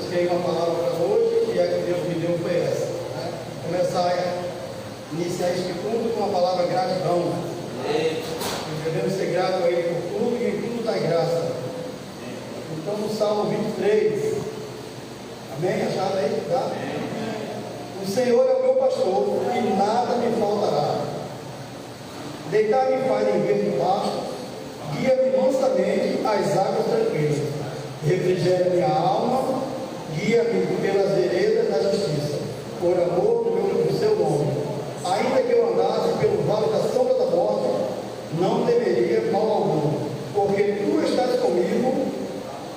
busquei uma palavra para hoje e a que Deus me deu foi essa, né? Começar a iniciar este culto com a palavra gratidão. Devemos ser gratos a Ele por tudo e em tudo dá graça. Então, no Salmo 23, amém? Acharam aí? Tá? O Senhor é o meu pastor e nada me faltará. Deitar-me faz em verde pasto, guia-me mansamente às águas tranquilas. Refrigera minha alma, guia-me pelas veredas da justiça, por amor do seu nome. Ainda que eu andasse pelo vale da sombra da morte, não temeria mal algum, porque tu estás comigo,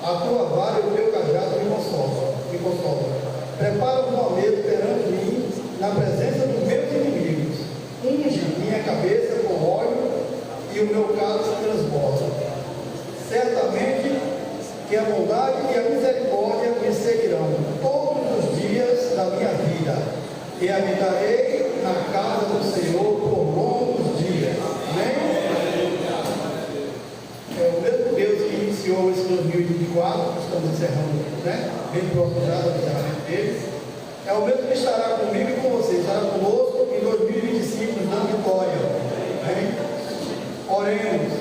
a tua vara e o teu cajado me consolam. Prepara uma mesa perante mim, na presença dos meus inimigos. Unge minha cabeça com óleo e o meu cálice transborda. Certamente que a bondade e a misericórdia me seguirão todos os dias da minha vida, e habitarei na casa do Senhor por longos dias. Amém? É o mesmo Deus que iniciou esse 2024, que estamos encerrando, né? Bem próximo já do encerramento dele. É o mesmo que estará comigo e com você, estará conosco em 2025, nos dando vitória. Amém? Oremos.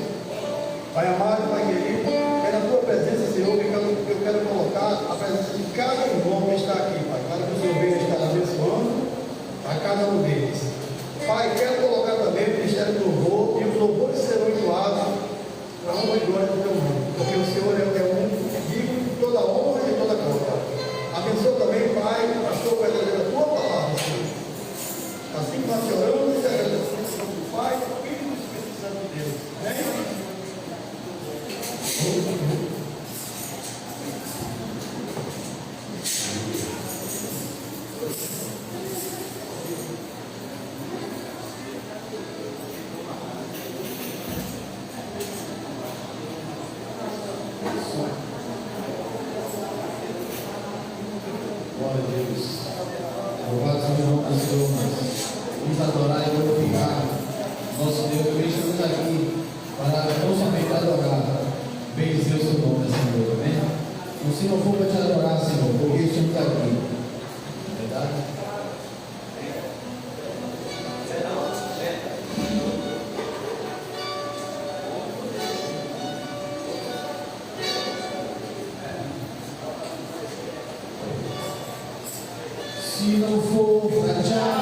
Pai amado, Pai querido, é na tua presença, Senhor, que eu quero colocar a presença de cada irmão que está aqui, Pai, para que o Senhor venha estar abençoando a cada um deles. Pai, quero colocar também o Ministério do Louvor, e os louvores serão entoados para a honra e glória do teu nome, porque o Senhor é o único digno de toda honra e de toda glória. Abençoa também, Pai, o pastor vai trazer a tua palavra, Senhor. Assim que nós oramos e agradecemos do Pai, do Filho e do Espírito Santo de Deus. Amém? Glória a Deus. Louvado seja o nome do Senhor. Vamos adorar e glorificar nosso Deus. Também estamos aqui para não somente adorar, bendizer o seu nome, Senhor. Amém? Então, se não for para te adorar, Senhor, porque estamos aqui. Verdade? Se não for para te adorar,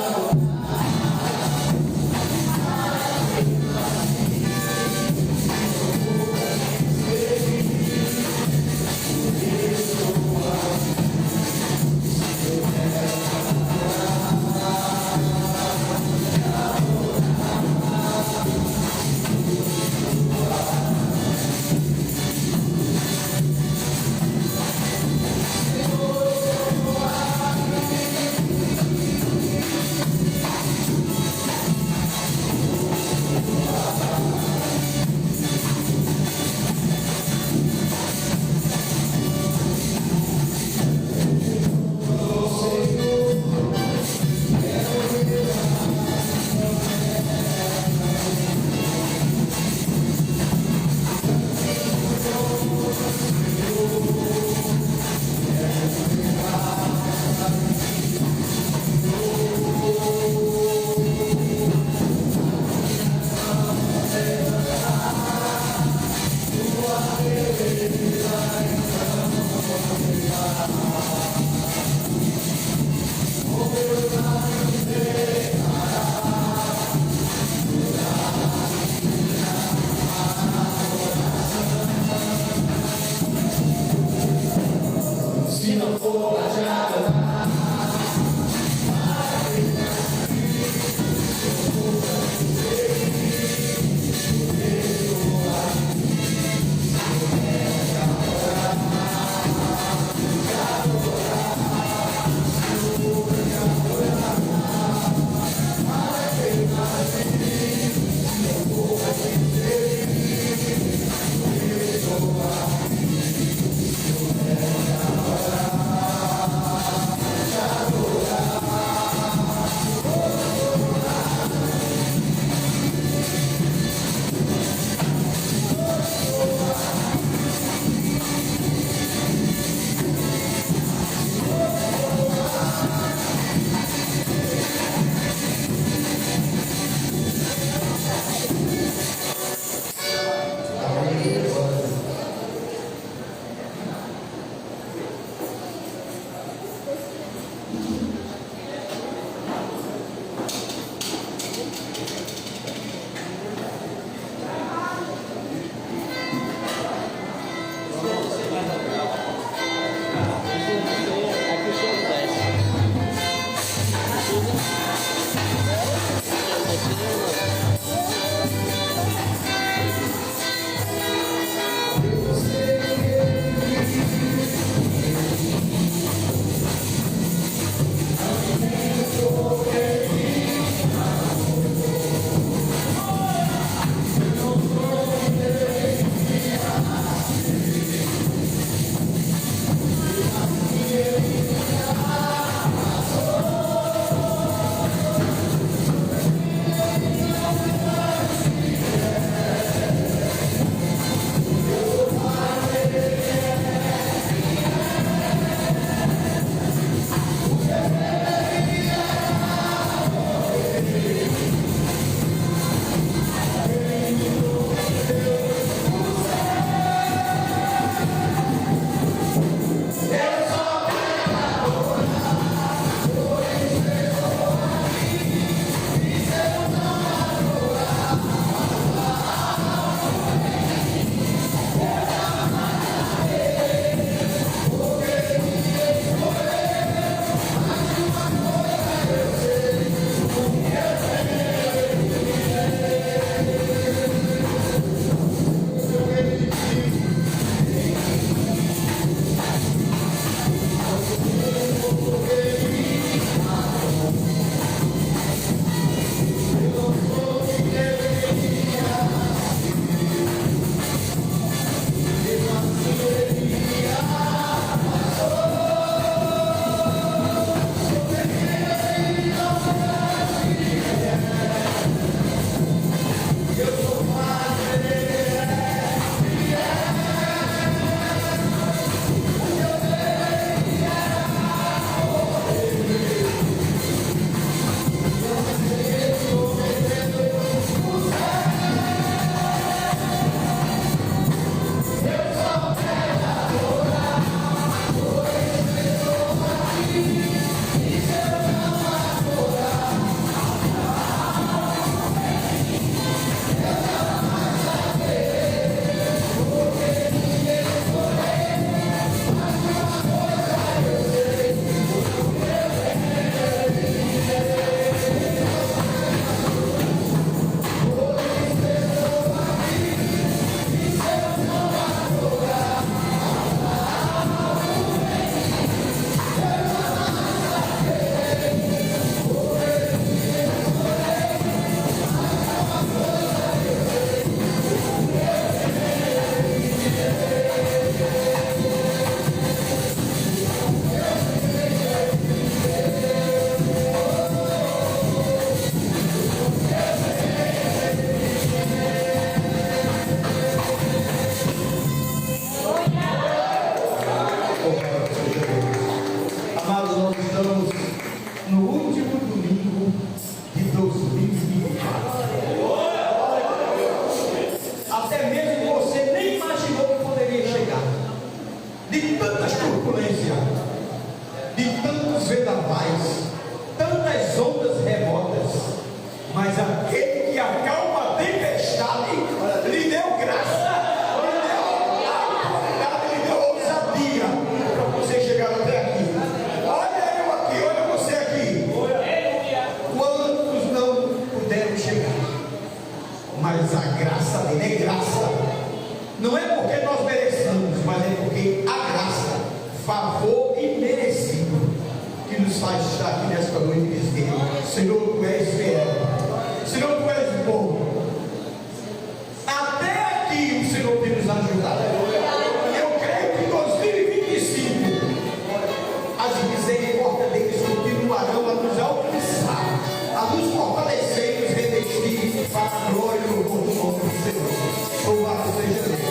favor imerecido que nos faz estar aqui nesta noite e dizer: Senhor, tu és fiel, Senhor, tu és bom. Até aqui o Senhor tem nos ajudado. Eu creio que em 2025 as misericórdias deles continuarão a nos alcançar, a nos fortalecer e nos revestir para a glória e o louvor do nome do Senhor. Louvado seja Deus.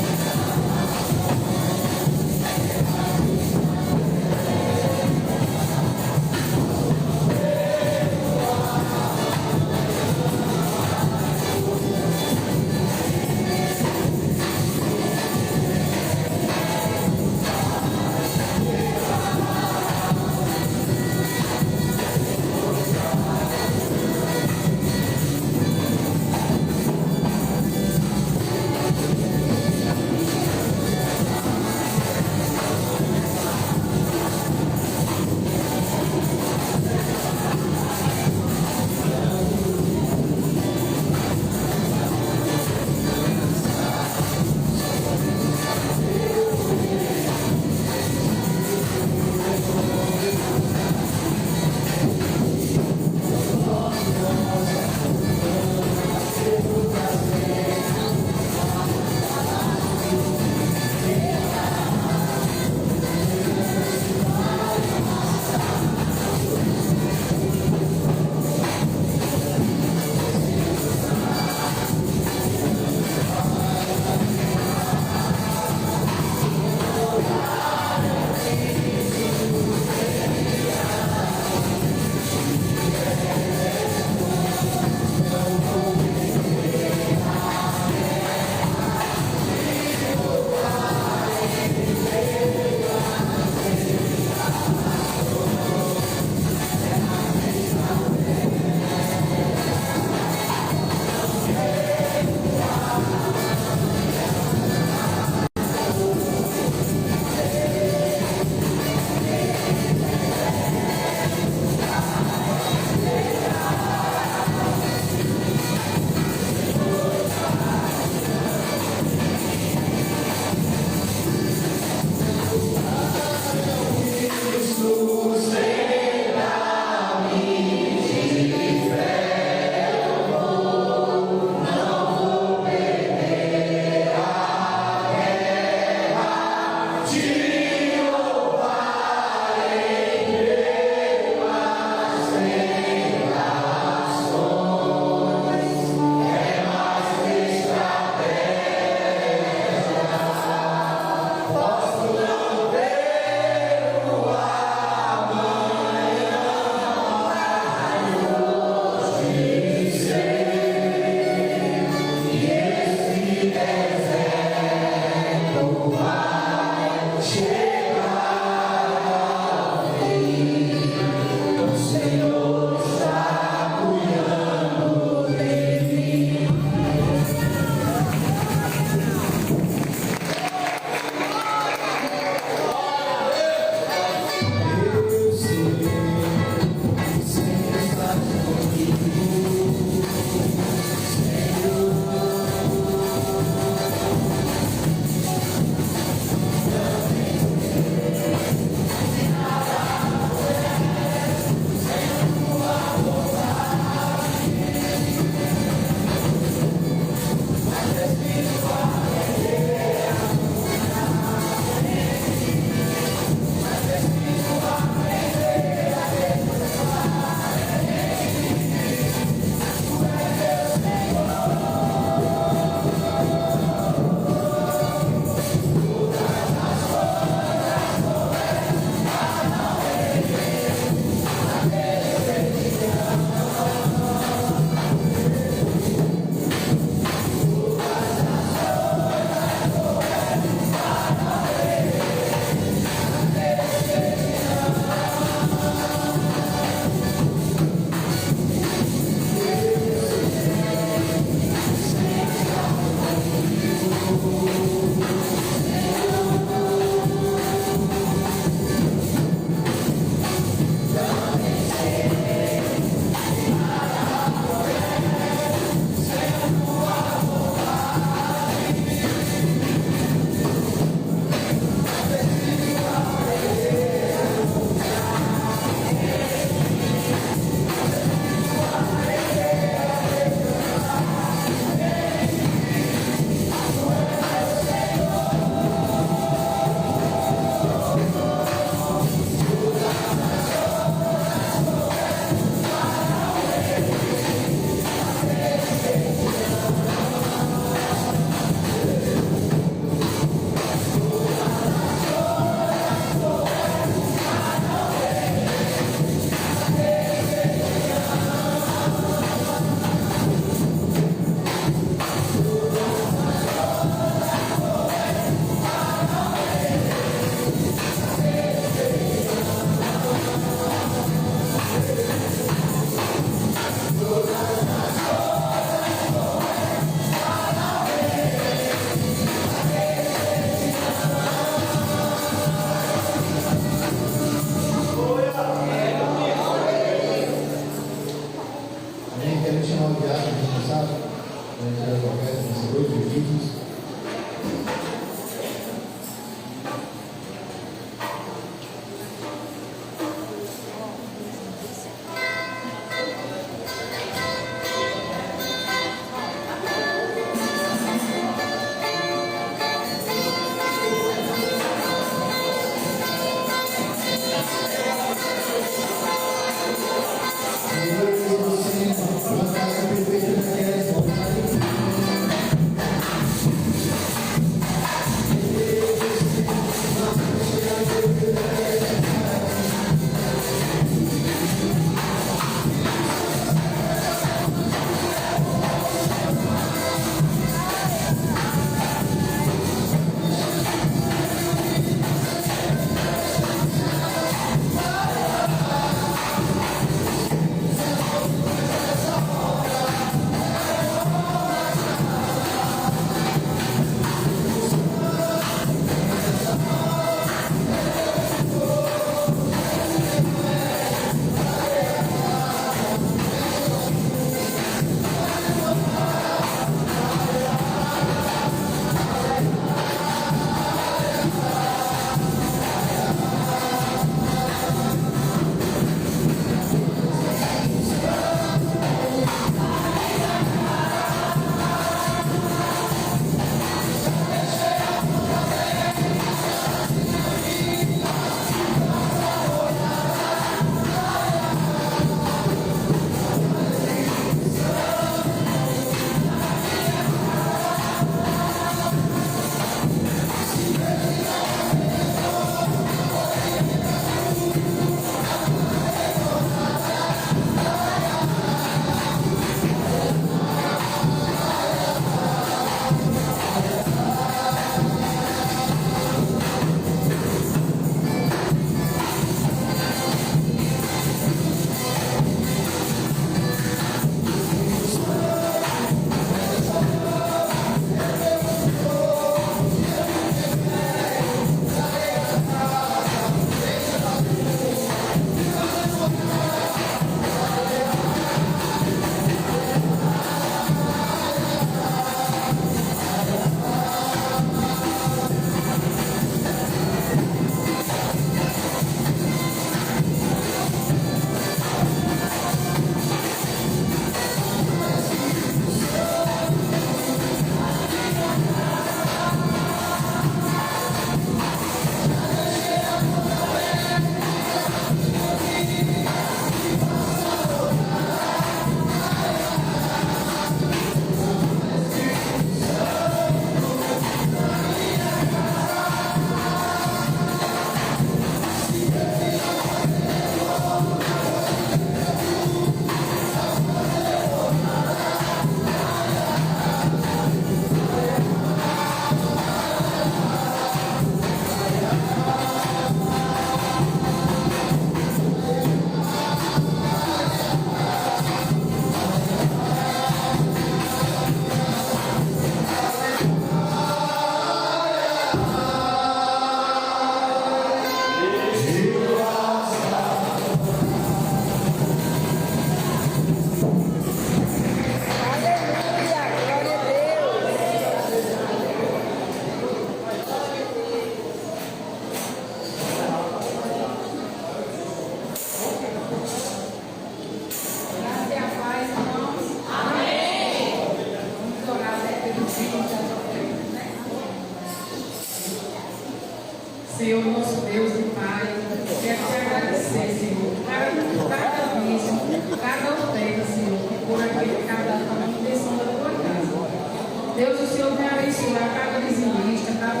abençoar cada vizinhança, cada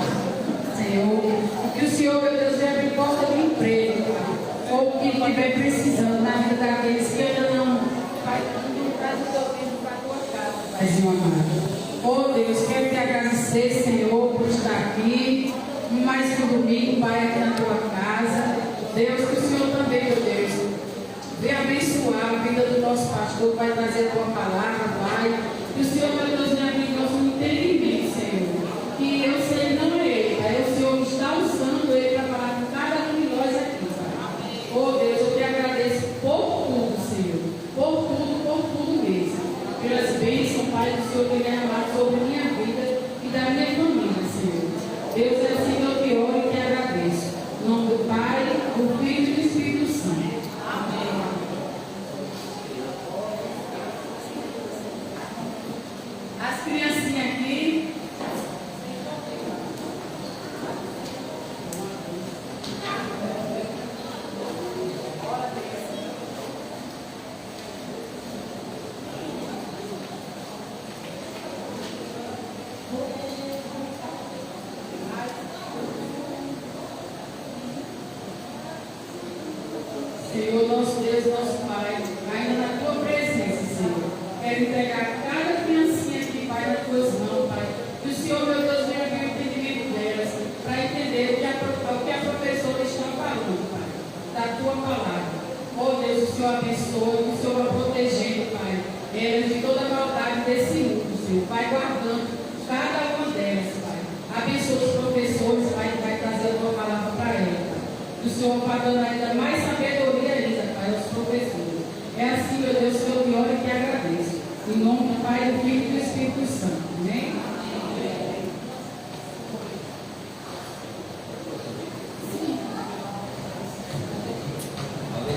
Senhor. Que o Senhor, meu Deus, venha abrir porta de emprego, ou o que estiver precisando na vida daqueles que ainda não vai traz o teu tempo para a tua casa, Paizinho amado. Oh Deus, quero te agradecer, Senhor, por estar aqui, mais um domingo, Pai, aqui na tua casa. Deus, que o Senhor também, meu Deus, venha abençoar a vida do nosso pastor, vai trazer a tua palavra, Pai. Que o Senhor, meu Deus, venha abrir nosso entendimento, Senhor. Que eu sei, não é ele, Pai, o Senhor está usando ele para falar com cada um de nós aqui, Pai. Oh Deus, eu te agradeço por tudo, Senhor, por tudo mesmo. Pelas bênçãos, Pai, do Senhor tem derramado sobre a minha vida e da minha família, Senhor. Deus, é assim que eu te oro e te agradeço. Em nome do Pai, do Filho e do Espírito Santo. Amém. As criancinhas aqui. Senhor, nosso Deus, nosso Pai, ainda na tua presença, Senhor, quero entregar cada criancinha aqui, Pai, nas tuas mãos, Pai. Que o Senhor, meu Deus, venha abrir o entendimento delas, para entender o que a professora está falando, Pai, da tua palavra. Oh Deus, o Senhor abençoe, o Senhor vai protegendo, Pai, elas de toda a maldade desse mundo, Senhor. Vai guardando cada uma delas, Pai. Abençoa os professores, Pai, que vai trazer a tua palavra para elas. O Senhor vai dando ainda mais sabedoria ainda, Pai, aos professores. É assim, meu Deus, que eu te oro e te agradeço. Em nome do Pai, do Filho e do Espírito Santo. Amém?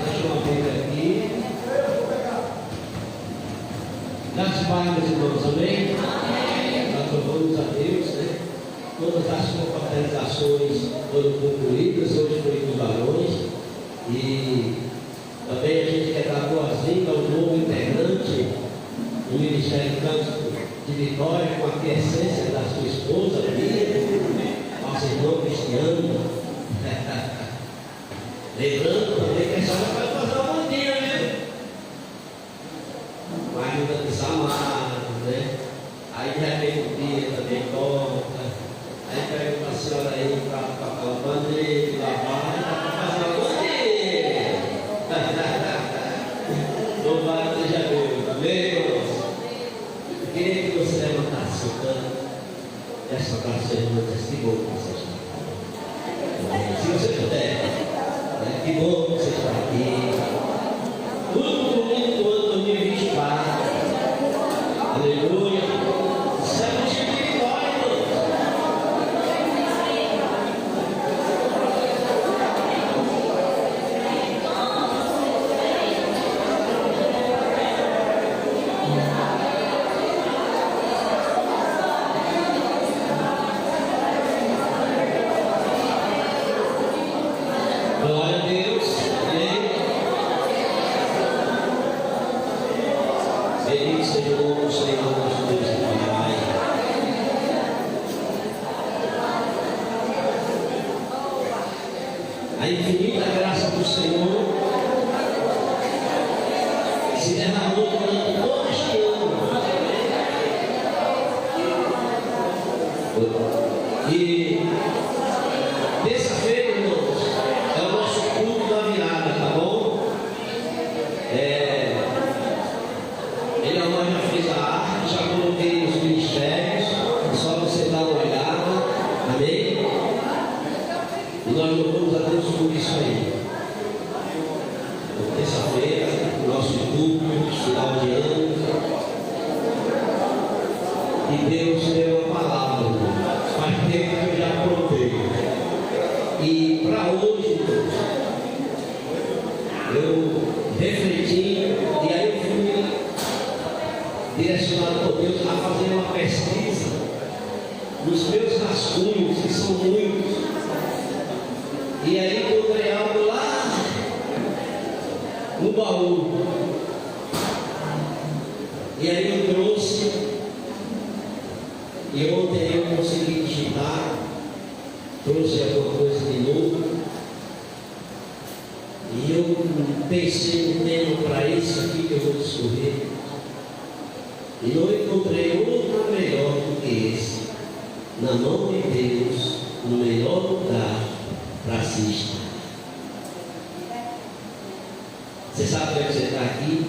Deixa eu ver aqui. Das palmas, irmãos, amém? Nós louvamos a Deus, né? Todas as confraternizações foram concluídas, hoje foi com os varões. E também a gente quer dar boas-vindas ao novo integrante do Ministério Cântico de Vitória, com a quiescência da sua esposa, Bia, nosso irmão Cristiano. Lembrando também que a senhora vai fazer uma bandinha, né? Vai mudando de salário, né? Aí de repente o dia também toca. Aí pega uma senhora aí para aquela bandeira, lavar, para fazer uma bandeira. Louvado seja Deus, amém, irmãos? Eu queria que você levantasse seu canto e assaltasse seu irmão e dissesse: que bom que você está aqui. Se você puder, né? Que bom que você está aqui. Último domingo do ano 2024. Aleluia. Estamos de vitória, irmãos. Glória a Deus. Amém. Bendito seja o nome do Senhor, nosso Deus e Pai. A infinita graça do Senhor se derramou durante todo este ano. E terça-feira, irmãos, é o nosso culto da virada, tá bom? Ele já fez a arte, já coloquei os ministérios, é só você dar uma olhada, amém? E nós louvamos a Deus por isso aí. Terça-feira, o nosso culto, final de ano. E Deus deu uma palavra, faz tempo que eu já aprontei. E para hoje, eu refleti, e aí eu fui direcionado por Deus a fazer uma pesquisa nos meus rascunhos, que são muitos. E aí encontrei algo lá no baú. E aí eu trouxe, e ontem eu consegui digitar, trouxe alguma coisa de novo. E eu pensei no tema para isso aqui que eu vou discorrer. E não encontrei outro melhor do que esse, na mão de Deus, no melhor lugar para se estar. Você sabe por que você está aqui?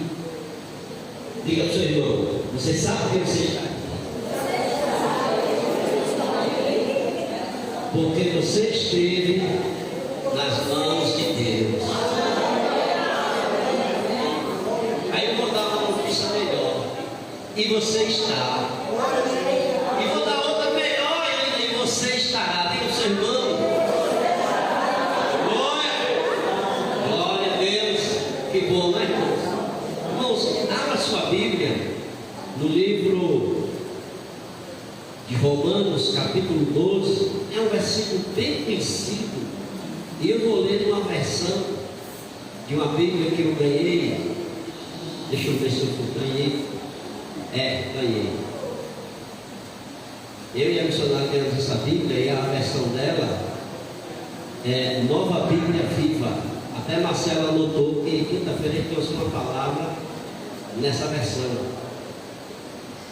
Diga para o seu irmão, você sabe por que você está aqui? Porque você esteve nas mãos de Deus. Aí eu vou dar uma notícia melhor. E você está. E vou dar outra melhor ainda. E você estará. Diga para o seu irmão. Glória a Deus. Que bom, né, irmãos? Irmãos, abra sua Bíblia no livro de Romanos, capítulo 12. É um versículo bem conhecido. E eu vou ler uma versão de uma Bíblia que eu ganhei. Deixa eu ver se eu ganhei. Ganhei. Eu e a missionária temos essa Bíblia e a versão dela é Nova Bíblia Viva. Até Marcela anotou que quinta-feira ele trouxe uma palavra nessa versão.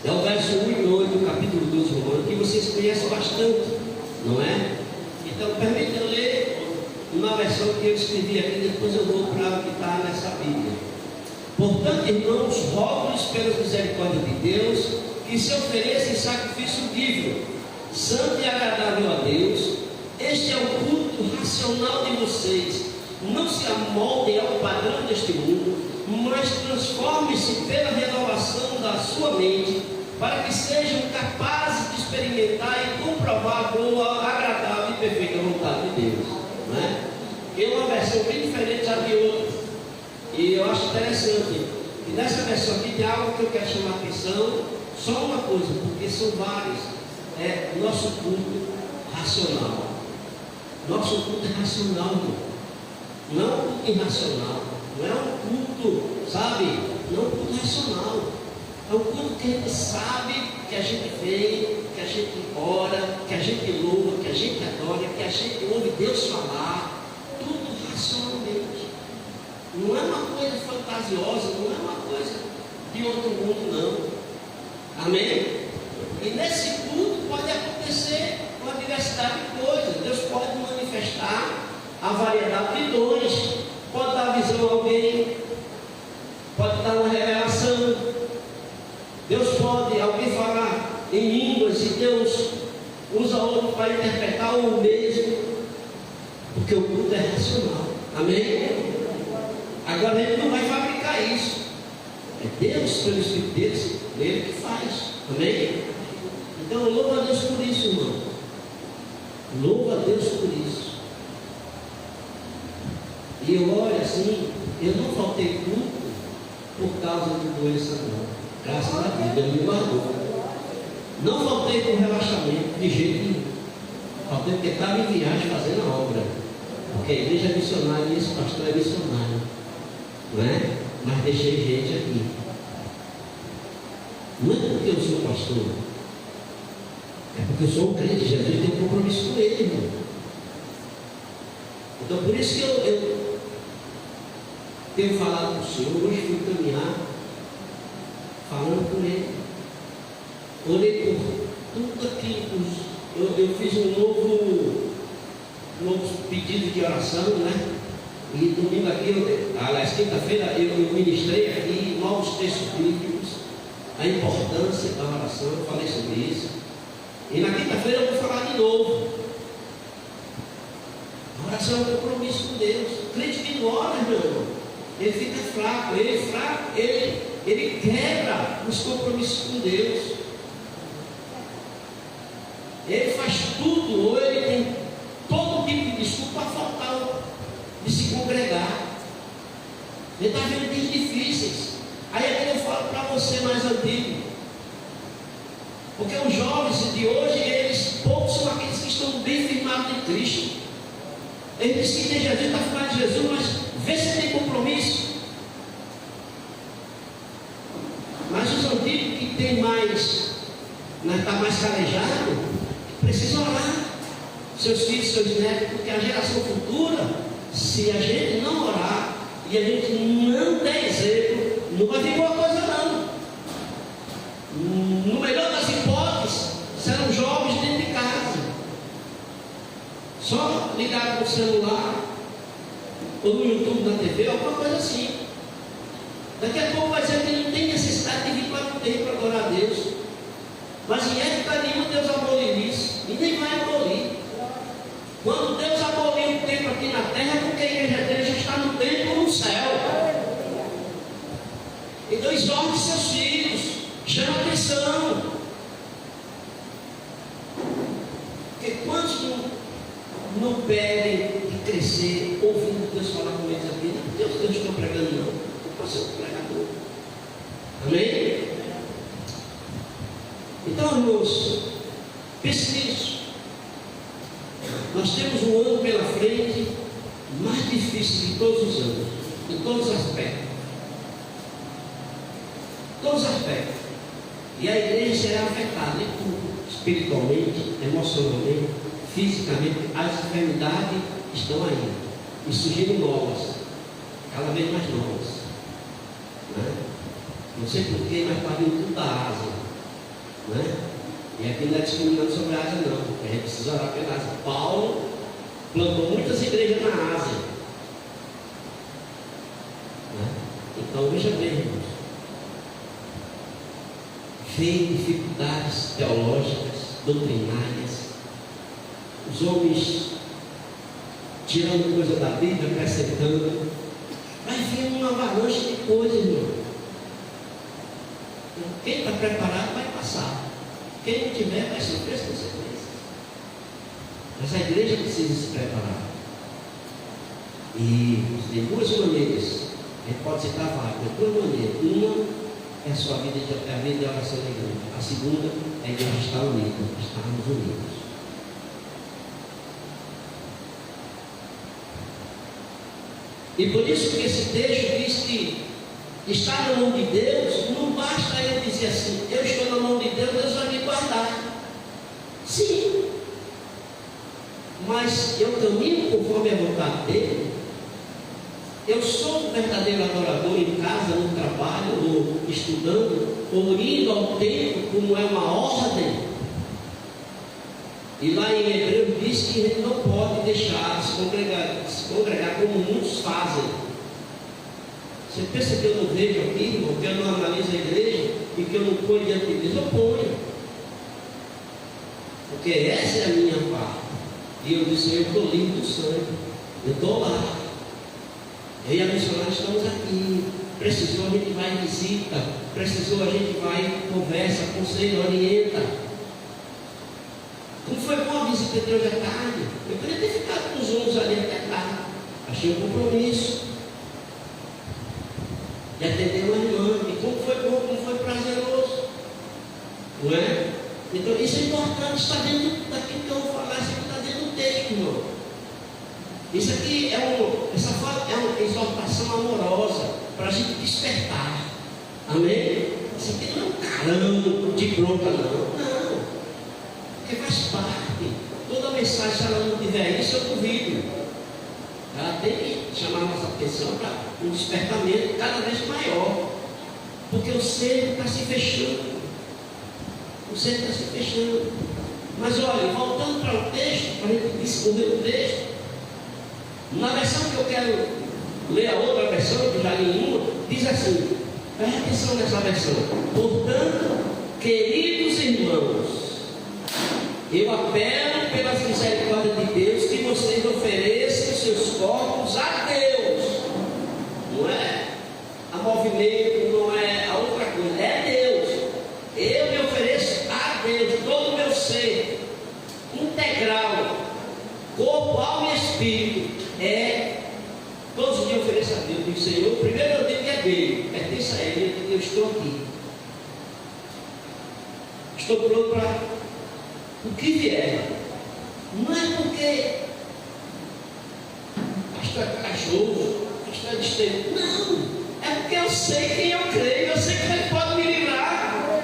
É o verso 1 e 8 do capítulo 12 de Romanos, que vocês conhecem bastante, não é? Então, permita eu ler uma versão que eu escrevi aqui, depois eu vou para o que está nessa Bíblia. Portanto, irmãos, rogo-lhes pelas misericórdias de Deus, que se ofereçam em sacrifício vivo, santo e agradável a Deus. Este é o culto racional de vocês. Não se amoldem ao padrão deste mundo, mas transformem-se pela renovação da sua mente, para que sejam capazes de experimentar e comprovar a boa, agradável e perfeita vontade de Deus. Não é? É uma versão bem diferente da de outra. E eu acho interessante. E nessa versão aqui tem algo que eu quero chamar a atenção. Só uma coisa, porque são vários. É nosso culto racional. Nosso culto é racional, irmão. Não é um culto irracional. Não é um culto, sabe? Não é um culto racional. É um culto que a gente sabe que a gente vem, que a gente ora, que a gente louva, que a gente adora, que a gente ouve Deus falar. Tudo racionalmente. Não é uma coisa fantasiosa, não é uma coisa de outro mundo, não. Amém? E nesse culto pode acontecer uma diversidade de coisas. Deus pode manifestar a variedade de dons, pode dar visão a alguém, pode dar uma revelação. Deus pode, alguém falar em línguas e Deus usa outro para interpretar o mesmo, porque o culto é racional. Amém? Agora a gente não vai fabricar isso. É Deus, pelo Espírito dele que faz. Amém? Então louva a Deus por isso, irmão. Louva a Deus por isso. E eu olho assim, eu não faltei culto por causa de doença, não. Graças a Deus, Deus me guardou. Não faltei por relaxamento, de jeito nenhum. Faltei porque estava em viagem fazendo a obra. Porque a igreja é missionária e esse pastor é missionário. Não é? Mas deixei gente aqui. Não é porque eu sou pastor, é porque eu sou um crente. Jesus tem um compromisso com ele, irmão. Então por isso que eu tenho falado com o Senhor. Hoje fui caminhar falando com ele. Orei por tudo aquilo. Eu fiz um novo pedido de oração, né? E domingo aqui, aliás, quinta-feira, eu ministrei aqui novos textos bíblicos, a importância da oração, eu falei sobre isso. E na quinta-feira eu vou falar de novo. A oração é um compromisso com Deus. O crente que não ora, irmão, ele fica fraco. Ele quebra os compromissos com Deus. Ele faz tudo, ou ele tem todo tipo de desculpa para faltar de se congregar. Ele está vendo dias difíceis. Aí é que eu falo para você mais antigo. Porque os jovens de hoje, poucos são aqueles que estão bem firmados em Cristo. Ele diz que tem Jesus, está firmado em Jesus, mas vê se tem compromisso. Mas os antigos que tem mais, está mais calejado, seus filhos, seus netos, porque a geração futura, se a gente não orar e a gente não der exemplo, não vai vir boa coisa não. No melhor das hipóteses, serão jovens dentro de casa, só ligado no celular ou no YouTube, na TV, alguma coisa assim. Daqui a pouco vai dizer que não tem necessidade de vir para o terreno para adorar a Deus, mas em época nenhuma Deus aboliu isso e nem vai abolir. Quando Deus aboliu o templo aqui na terra, é porque a igreja dele já está no templo no céu. Então exorte seus filhos, chama atenção. Porque quantos não pedem de crescer, ouvindo Deus falar com eles aqui? Deus não estou pregando não, eu posso ser um pregador. Amém? Então, irmãos, pense nisso. Nós temos um ano pela frente mais difícil de todos os anos, em todos os aspectos. Todos os aspectos. E a igreja será afetada em tudo, espiritualmente, emocionalmente, fisicamente. As enfermidades estão aí e surgindo novas, cada vez mais novas. Né? Não sei porquê, mas está vindo tudo da Ásia. Né? E aqui não é discriminando sobre a Ásia, não. A gente precisa orar pela Ásia. Paulo plantou muitas igrejas na Ásia. Né? Então, veja bem, irmãos. Vem dificuldades teológicas, doutrinárias. Os homens tirando coisa da Bíblia, acrescentando. Vai vir uma avalanche de coisas, irmão. Quem está preparado vai passar. Quem não tiver vai sofrer as consequências. Mas a igreja precisa se preparar. E tem duas maneiras. A gente pode citar várias, mas duas maneiras. Uma é a sua vida de oração da igreja. A segunda é a igreja estar unida, estarmos unidos. E por isso que esse texto diz que estar na mão de Deus, não basta eu dizer assim, eu estou na mão de Deus, Deus vai me guardar. Sim. Mas eu caminho conforme a vontade dele. Eu sou um verdadeiro adorador em casa, no trabalho, ou estudando, ou indo ao templo, como é uma ordem. E lá em Hebreus diz que a gente não pode deixar de se congregar como muitos fazem. Você pensa que eu não vejo aqui, irmão, que eu não analiso a igreja e que eu não ponho diante de Deus? Eu ponho. Porque essa é a minha parte. E eu disse, eu estou livre do sangue. Eu estou lá. Eu e a missionária estamos aqui. Precisou, a gente vai em visita. Precisou, a gente vai, conversa, aconselha, orienta. Como foi boa a visita de hoje à tarde? Eu poderia ter ficado com os homens ali até tarde. Achei um compromisso de atender uma irmã. E como foi bom, como foi prazeroso. Não é? Então isso é importante, está dentro daquilo que eu vou falar, isso aqui está dentro do texto, irmão. Isso aqui essa fala é uma exortação amorosa para a gente despertar. Amém? Isso aqui não é um carão de bronca, não. Porque faz parte. Toda mensagem, se ela não tiver isso, eu duvido. Ela tem que chamar a nossa atenção para um despertamento cada vez maior. Porque o ser está se fechando. O ser está se fechando. Mas olha, voltando para o texto, para a gente discorrer o texto, na versão que eu quero ler, a outra versão, que eu já li uma, diz assim, presta atenção nessa versão. Portanto, queridos irmãos, eu apelo pelas misericórdias de Deus que vocês ofereçam os seus corpos a Deus. Não é a movimento, não é a outra coisa, é Deus. Eu me ofereço a Deus, todo o meu ser, integral, corpo, alma e espírito. Todos os dias eu ofereço a Deus. Eu digo, Senhor, primeiro eu digo que é dele, pertence a ele, eu digo, eu estou aqui. Estou pronto para o que vier. Não é porque pastor é corajoso, pastor é distante. Não, é porque eu sei quem eu creio, eu sei que ele pode me livrar.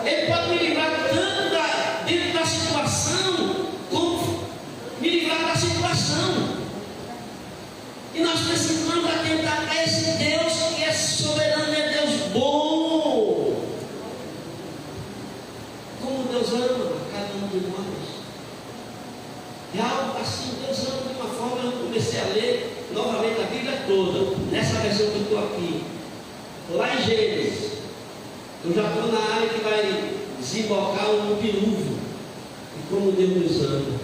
Ele pode me livrar tanto dentro da situação, como me nessa versão que eu estou aqui, estou lá em Gênesis, eu já estou na área que vai desembocar um dilúvio. E como Deus nos ama.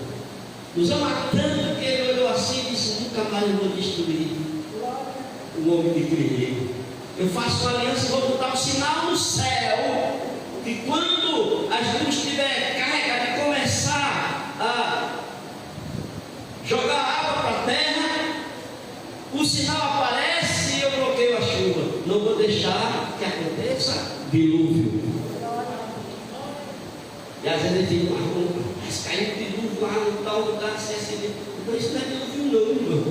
Nos ama tanto que Ele olhou assim e disse: nunca mais eu vou destruir o homem de Cristo. Eu faço uma aliança e vou botar um sinal no céu, que quando as luzes estiverem carregadas e começar a jogar água para a terra, o sinal aparece e eu bloqueio a chuva. Não vou deixar que aconteça dilúvio. E às vezes a gente diz: mas caiu um dilúvio lá no tal lugar, assim. Então isso não é dilúvio não, irmão.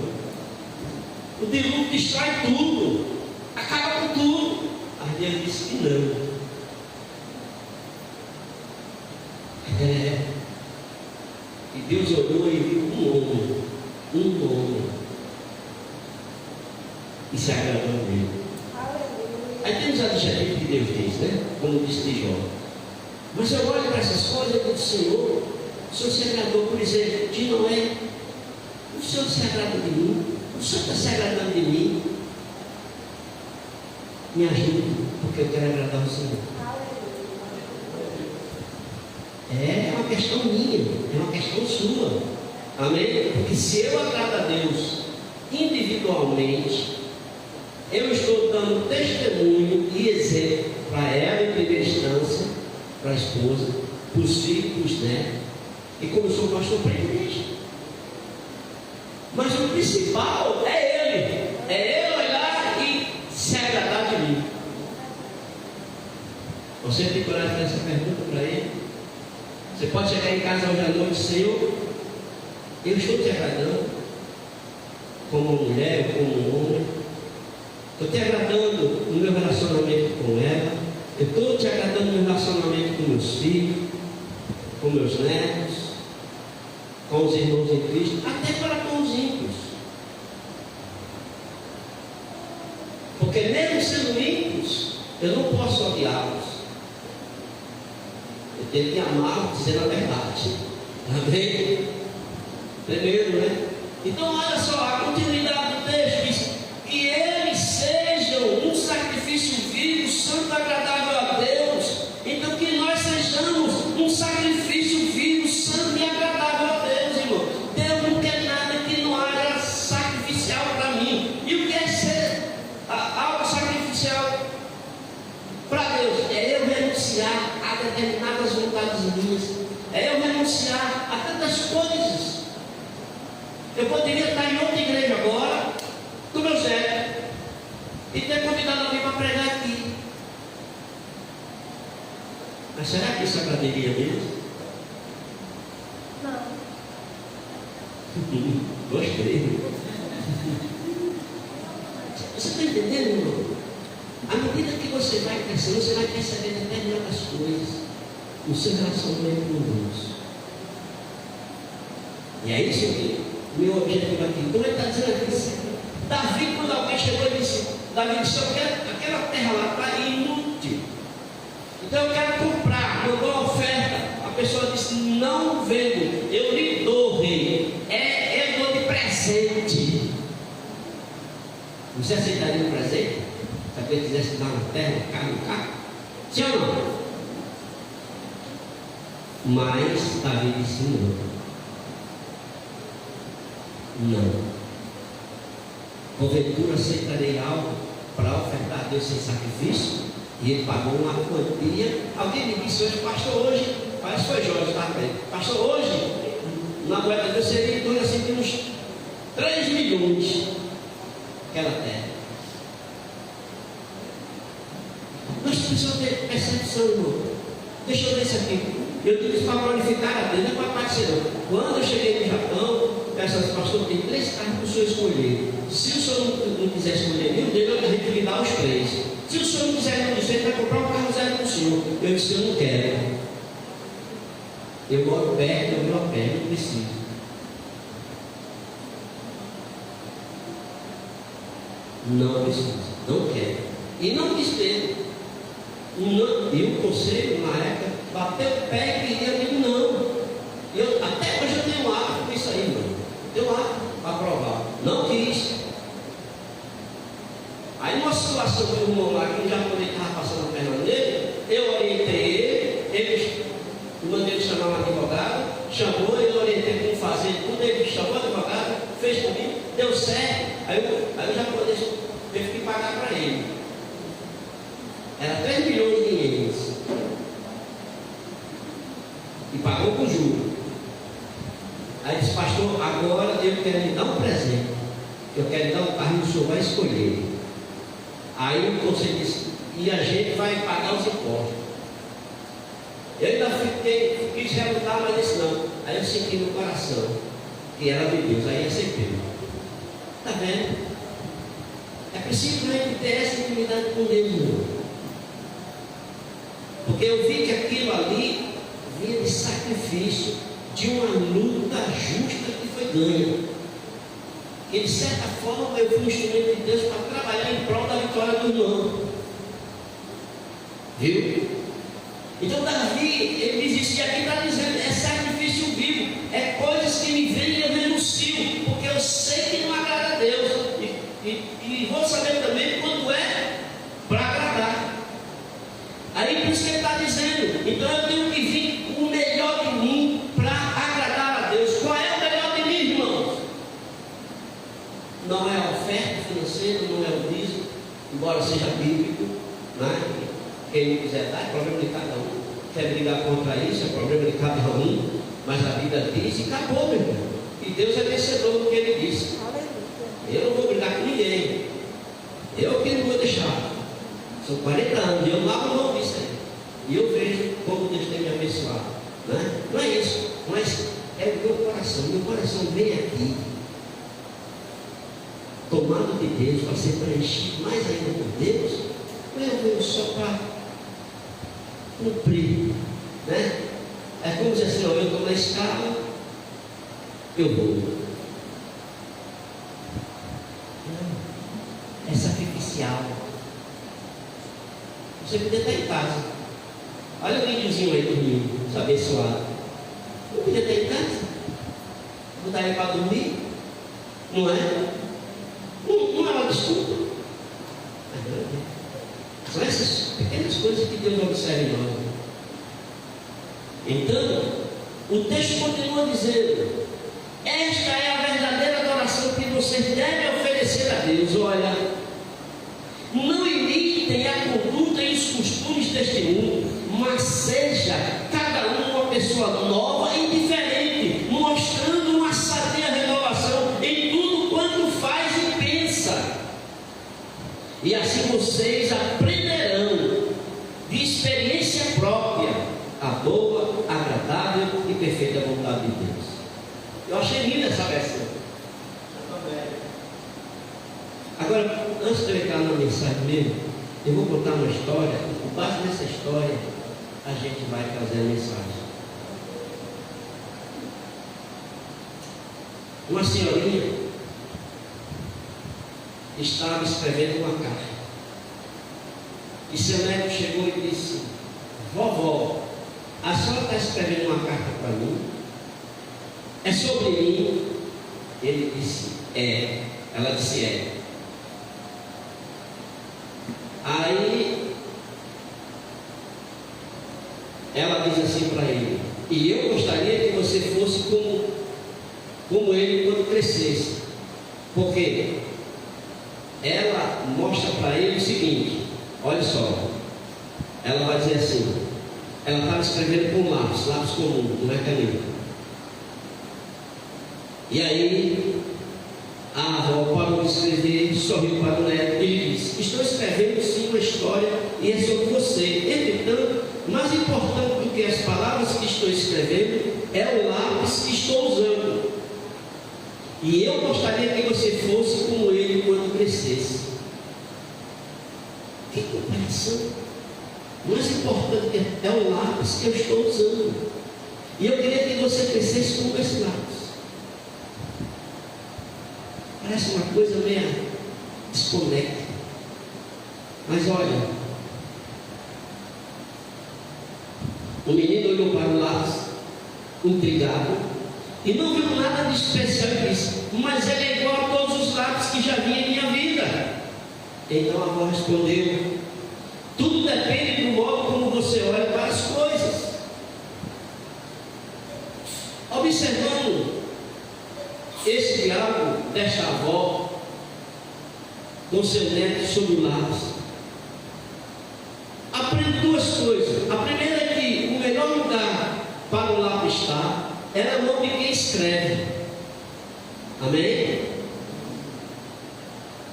O dilúvio destrói tudo, acaba com tudo. Aí Deus disse que não. E Deus olhou e viu um homem, e se agradou dele. Aí temos a adjetivo que Deus diz, né? Como disse de Jó. Mas eu olho para essas coisas e digo: Senhor, o Senhor se agradou, por exemplo, de Noé. O Senhor se agrada de mim. O Senhor está se agradando de mim. Me ajude, porque eu quero agradar o Senhor. É uma questão minha, é uma questão sua. Amém? Porque se eu agrado a Deus individualmente, eu estou dando testemunho e exemplo para ela em primeira instância, para a esposa, para os filhos, para os netos, e como eu sou pastor, para a igreja. Mas o principal é ele olhar e se agradar de mim. Você tem coragem de fazer essa pergunta para ele? Você pode chegar em casa hoje à noite: Senhor, eu estou te agradando como uma mulher ou como um homem? Estou te agradando no meu relacionamento com ela? Eu estou te agradando no meu relacionamento com meus filhos, com meus netos, com os irmãos em Cristo, até para com os ímpios? Porque mesmo sendo ímpios, eu não posso odiá-los. Eu tenho que amá-los dizendo a verdade. Amém? Primeiro, né? Então olha só, a continuidade do texto diz: que eles sejam um sacrifício vivo, santo, agradável a Deus. Então que nós sejamos um sacrifício vivo, santo e agradável a Deus, irmão. Deus não quer nada que não haja sacrificial para mim. E o que é ser algo sacrificial para Deus? É eu renunciar a determinadas vontades minhas, é eu renunciar a tantas coisas. Eu poderia estar em outra igreja agora, com meu Zé, e ter convidado alguém para pregar aqui. Mas será que isso agradaria mesmo? Não. Gostei. Você está entendendo, irmão? À medida que você vai crescendo, você vai percebendo determinadas coisas no seu relacionamento com Deus. E é isso que o meu objetivo aqui. Então ele está dizendo aqui: Davi, quando alguém chegou e disse, Davi disse: eu quero aquela terra lá, está inútil, então eu quero comprar, mandou uma oferta. A pessoa disse: não vendo, eu lhe dou, rei, eu dou de presente. Você aceitaria um presente? Se alguém quisesse dar uma terra, um carro? Sim ou não? Mas Davi disse: não. Porventura aceitarei algo para ofertar a Deus sem sacrifício? E ele pagou uma quantia. Alguém me disse hoje: pastor, hoje, parece que foi Jorge, tá bem. Pastor, hoje, na moeda de Deus seria em torno assim de uns 3 milhões aquela terra. Nós precisamos ter percepção, irmão. Deixa eu ver isso aqui. Eu digo isso para glorificar a Deus, não é para aparecer não. Quando eu cheguei no Japão, peço: pastor, tem 3 carros para o senhor escolher. Se o senhor não quiser escolher nenhum deles, a gente lhe dá os 3. Se o senhor não quiser nenhum dos 3, vai comprar um carro zero para o senhor. Eu disse: eu não quero. Eu moro perto, eu moro a pé, não preciso. Não preciso, não quero. E não quis ter. E o conselho, na época, bateu o pé e queria. Eu digo: não. Até hoje eu tenho um ato com isso aí, mano. Eu tenho um ato para provar. Não quis. Aí numa situação que o irmão lá, que um japonês estava passando a perna nele, eu orientei ele, mandei ele chamar um advogado, chamou, eu orientei como fazer tudo, ele chamou o advogado, fez comigo, deu certo, aí o japonês teve que pagar para ele. Era 3 milhões de ienes. E pagou com juros. Aí disse, pastor, agora eu quero lhe dar um presente. Eu quero lhe dar um carro e o senhor vai escolher. Aí o conselho disse, e a gente vai pagar os impostos. Eu ainda quis relutar, mas disse não. Aí eu senti no coração que era de Deus, aí aceitei. Está vendo? É preciso a gente ter essa intimidade com Deus, não. Porque eu vi que aquilo ali vinha de sacrifício, de uma luta justa que foi ganha. E de certa forma eu fui um instrumento de Deus para trabalhar em prol da vitória do irmão. Viu? Então Davi, ele diz isso, e aqui está dizendo, é sacrifício vivo, é coisas que me vêm e eu renuncio, porque eu sei que não agrada a Deus. E vou saber também quando é para agradar. Aí por isso que ele está dizendo, então eu tenho que vir o melhor de mim para agradar a Deus. Qual é o melhor de mim, irmãos? Não é a oferta financeira, não é o dízimo, embora seja bíblico, né? Quem não quiser dar, é problema de cada um. Quer brigar contra isso, é problema de cada um. Mas a Bíblia diz e acabou, meu irmão. E Deus é vencedor do que ele disse. Eu não vou brigar com ninguém. Eu que não vou deixar. São 40 anos e eu não abro mão disso aí. E eu vejo como Deus tem me abençoado. Né? Não é isso, mas é o meu coração. Meu coração vem aqui, tomado de Deus, para ser preenchido mais ainda por Deus. Não é eu venho só para cumprir. Né? É como dizer assim, eu estou na escala, eu vou. É sacrificial. Você podia estar em casa. Olha o videozinho aí do domingo, abençoado. Não podia estar em casa. Botar ele para dormir. Não é? Não é uma desculpa. São essas pequenas coisas que Deus observa em nós. Então, o texto continua dizendo: esta é a verdadeira adoração que vocês devem oferecer a Deus. Olha, não imitem a conduta e os costumes deste mundo, mas seja cada um uma pessoa nova e diferente, mostrando uma sadia renovação em tudo quanto faz e pensa. E assim vocês aprenderão de experiência própria a boa, agradável e perfeita vontade de Deus. Eu achei linda essa versão. Agora, antes de eu entrar na mensagem mesmo, eu vou contar uma história. Com base nessa história, a gente vai trazer a mensagem. Uma senhorinha estava escrevendo uma carta. E seu neto chegou e disse: vovó, a senhora está escrevendo uma carta para mim? É sobre mim? Ele disse: é. Ela disse: é. Aí ela diz assim para ele: e eu gostaria que você fosse como ele quando crescesse. Porque ela mostra para ele o seguinte: olha só, ela vai dizer assim, ela estava escrevendo com lápis comum, não é caneta. E aí a avó parou de escrever, sorriu para o neto e lhe disse: estou escrevendo sim uma história e é sobre você. Entretanto, mais importante do que as palavras que estou escrevendo é o lápis que estou usando. E eu gostaria que você fosse como ele quando crescesse. Que comparação! O mais importante é o lápis que eu estou usando. E eu queria que você crescesse como esse lápis. Parece uma coisa meio desconecta. Mas olha, o menino olhou para o lápis, intrigado, e não viu nada de especial e disse: mas ele é igual a todos os lápis que já vi em minha vida. Então a avó respondeu: tudo depende do modo como você olha para as coisas. Observando esse diálogo desta avó com seu neto sobre o lápis, aprende duas coisas. A primeira é que o melhor lugar para o lápis estar é na mão de quem escreve. Amém?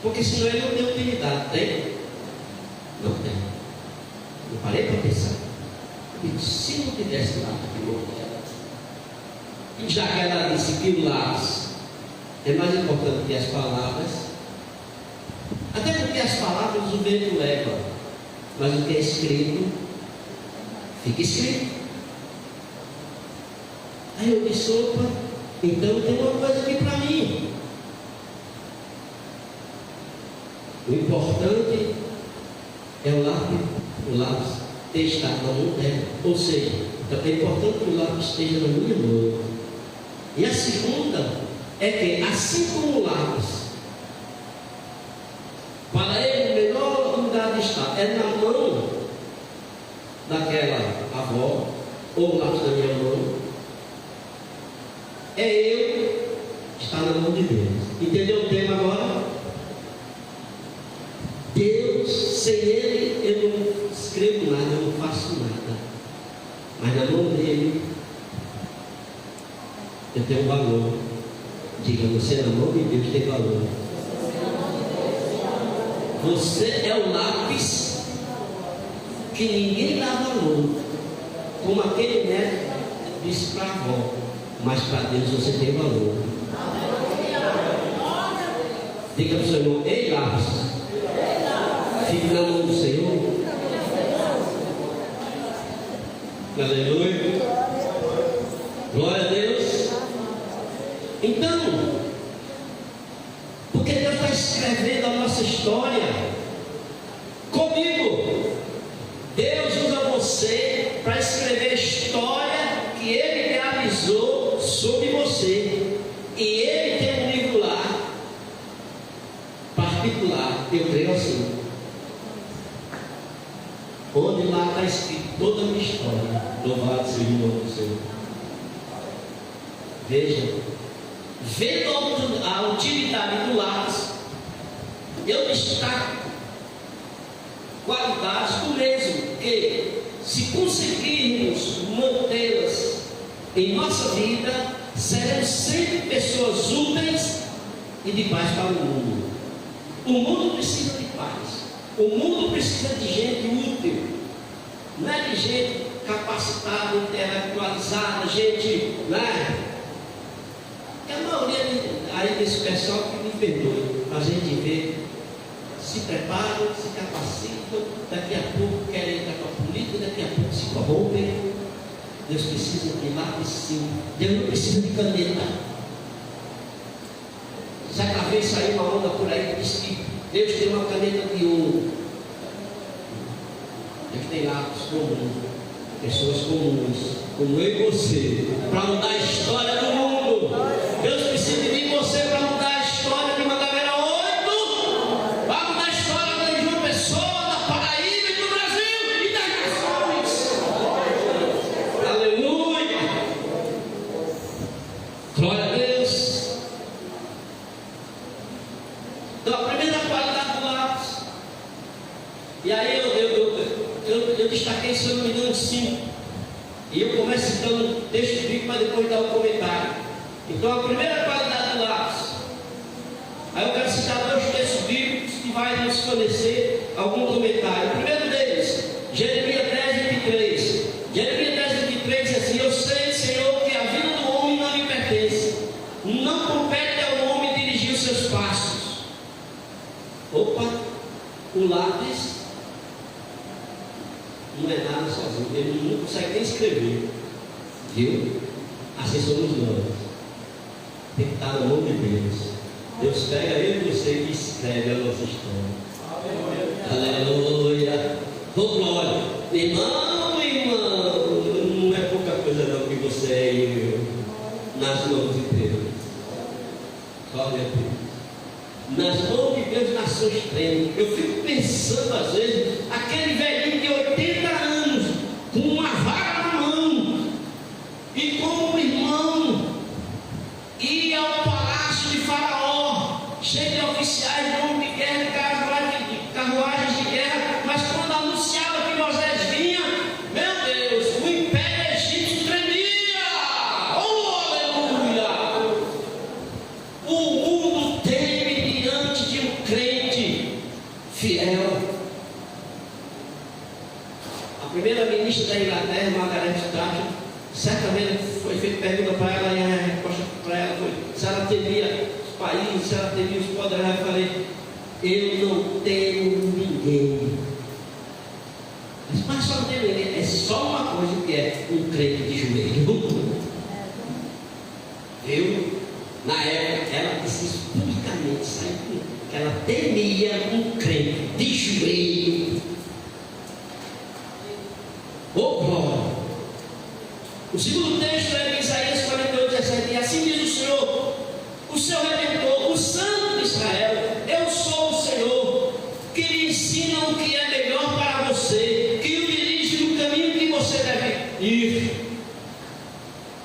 Porque senão ele não tem utilidade, tem? Não tem. Eu parei para pensar. E se não tivesse lápis de mão dela, e já que ela disse que o lápis é mais importante que as palavras, até porque as palavras o vento leva, mas o que é escrito fica escrito. Aí eu disse: opa, então tem uma coisa aqui para mim. O importante é o lápis ter estado na mão dela. Ou seja, é importante que o lápis esteja na minha mão. E a segunda é que, assim como o lápis, para ele o melhor lugar de estar é na mão daquela avó, ou o lápis na minha mão, é eu estar na mão de Deus. Entendeu o tema agora? Deus, sem Ele eu não escrevo nada, eu não faço nada. Mas na mão dele eu tenho valor. Diga: você na mão de Deus tem valor. Você é o lápis que ninguém dá valor, como aquele neto disse para a avó, mas para Deus você tem valor. Diga para o seu irmão: ei, lápis, fique na mão do Senhor. Aleluia. Glória a Deus. Então, porque Deus está escrevendo a nossa história comigo. Deus usa você para escrever a história que Ele realizou sobre você. E Ele tem um livro lá particular, eu creio assim, onde lá está escrito toda a minha história. Louvado seja o nome do Senhor. Veja, vendo a utilidade do lápis, eu destaco qualidades do mesmo, que se conseguirmos mantê-las em nossa vida, seremos sempre pessoas úteis e de paz para o mundo. O mundo precisa de paz. O mundo precisa de gente útil, não é de gente capacitada, intelectualizada, gente, né? E a maioria aí desse pessoal, que me perdoe, a gente vê, se preparam, se capacitam, daqui a pouco querem entrar para a política, daqui a pouco se corrompem. Deus precisa de lápis, sim. Deus não precisa de caneta. Certa vez saiu uma onda por aí que disse que Deus tem uma caneta de ouro. É que tem lápis comuns, pessoas comuns, como eu e você, para mudar a história do mundo. Deus precisa de mim e você para mudar a história de Mangabeira 8, para mudar a história de João Pessoa, da Paraíba e do Brasil e das nações. Aleluia! Glória a Deus. Então, a primeira qualidade do lápis, e aí eu destaquei, se eu não me engano, 5. E eu começo citando o texto bíblico para depois dar o comentário. Então, a primeira qualidade do lápis, aí eu quero citar 2 textos bíblicos que vai nos fornecer algum comentário. O primeiro deles, Jeremias 10:23. Jeremias 10:23 diz assim: eu sei, Senhor, que a vida do homem não lhe pertence, não compete ao homem dirigir os seus passos. Opa, o lápis não é nada sozinho, ele não consegue nem escrever, viu? Assim somos nós. Tem que estar na mão de Deus. Deus pega ele e você e escreve a nossa história. Aleluia. Oh, glória. Irmão, não é pouca coisa não que você é e eu, nas mãos de Deus. Glória a Deus. Nas mãos de Deus Deus nação extrema. Eu fico pensando às vezes, aquele velhinho de 80 anos, com uma vara na mão, e como o irmão ia ao palácio de Faraó, cheio de oficiais de homem de guerra, de carruagens de guerra, mas quando anunciava que Moisés vinha, meu Deus, o império egípcio tremia. Oh, aleluia! O mundo treme diante de um crente fiel. A primeira-ministra da Inglaterra, Margaret Thatcher, certamente foi feita pergunta para ela, e a resposta para ela foi se ela temia os países, se ela temia os poderosos. Eu falei: eu não temo ninguém. Mas só não temo ninguém. É só uma coisa, que é um crente de joelho. Eu, na época, ela disse isso publicamente, sabe? Que ela temia um crente de joelho. Oh, glória! O segundo texto é em Isaías 48:17. E assim diz o Senhor, o seu Redentor, o Santo de Israel: eu sou o Senhor, que lhe ensina o que é melhor para você, que o dirige no caminho que você deve ir.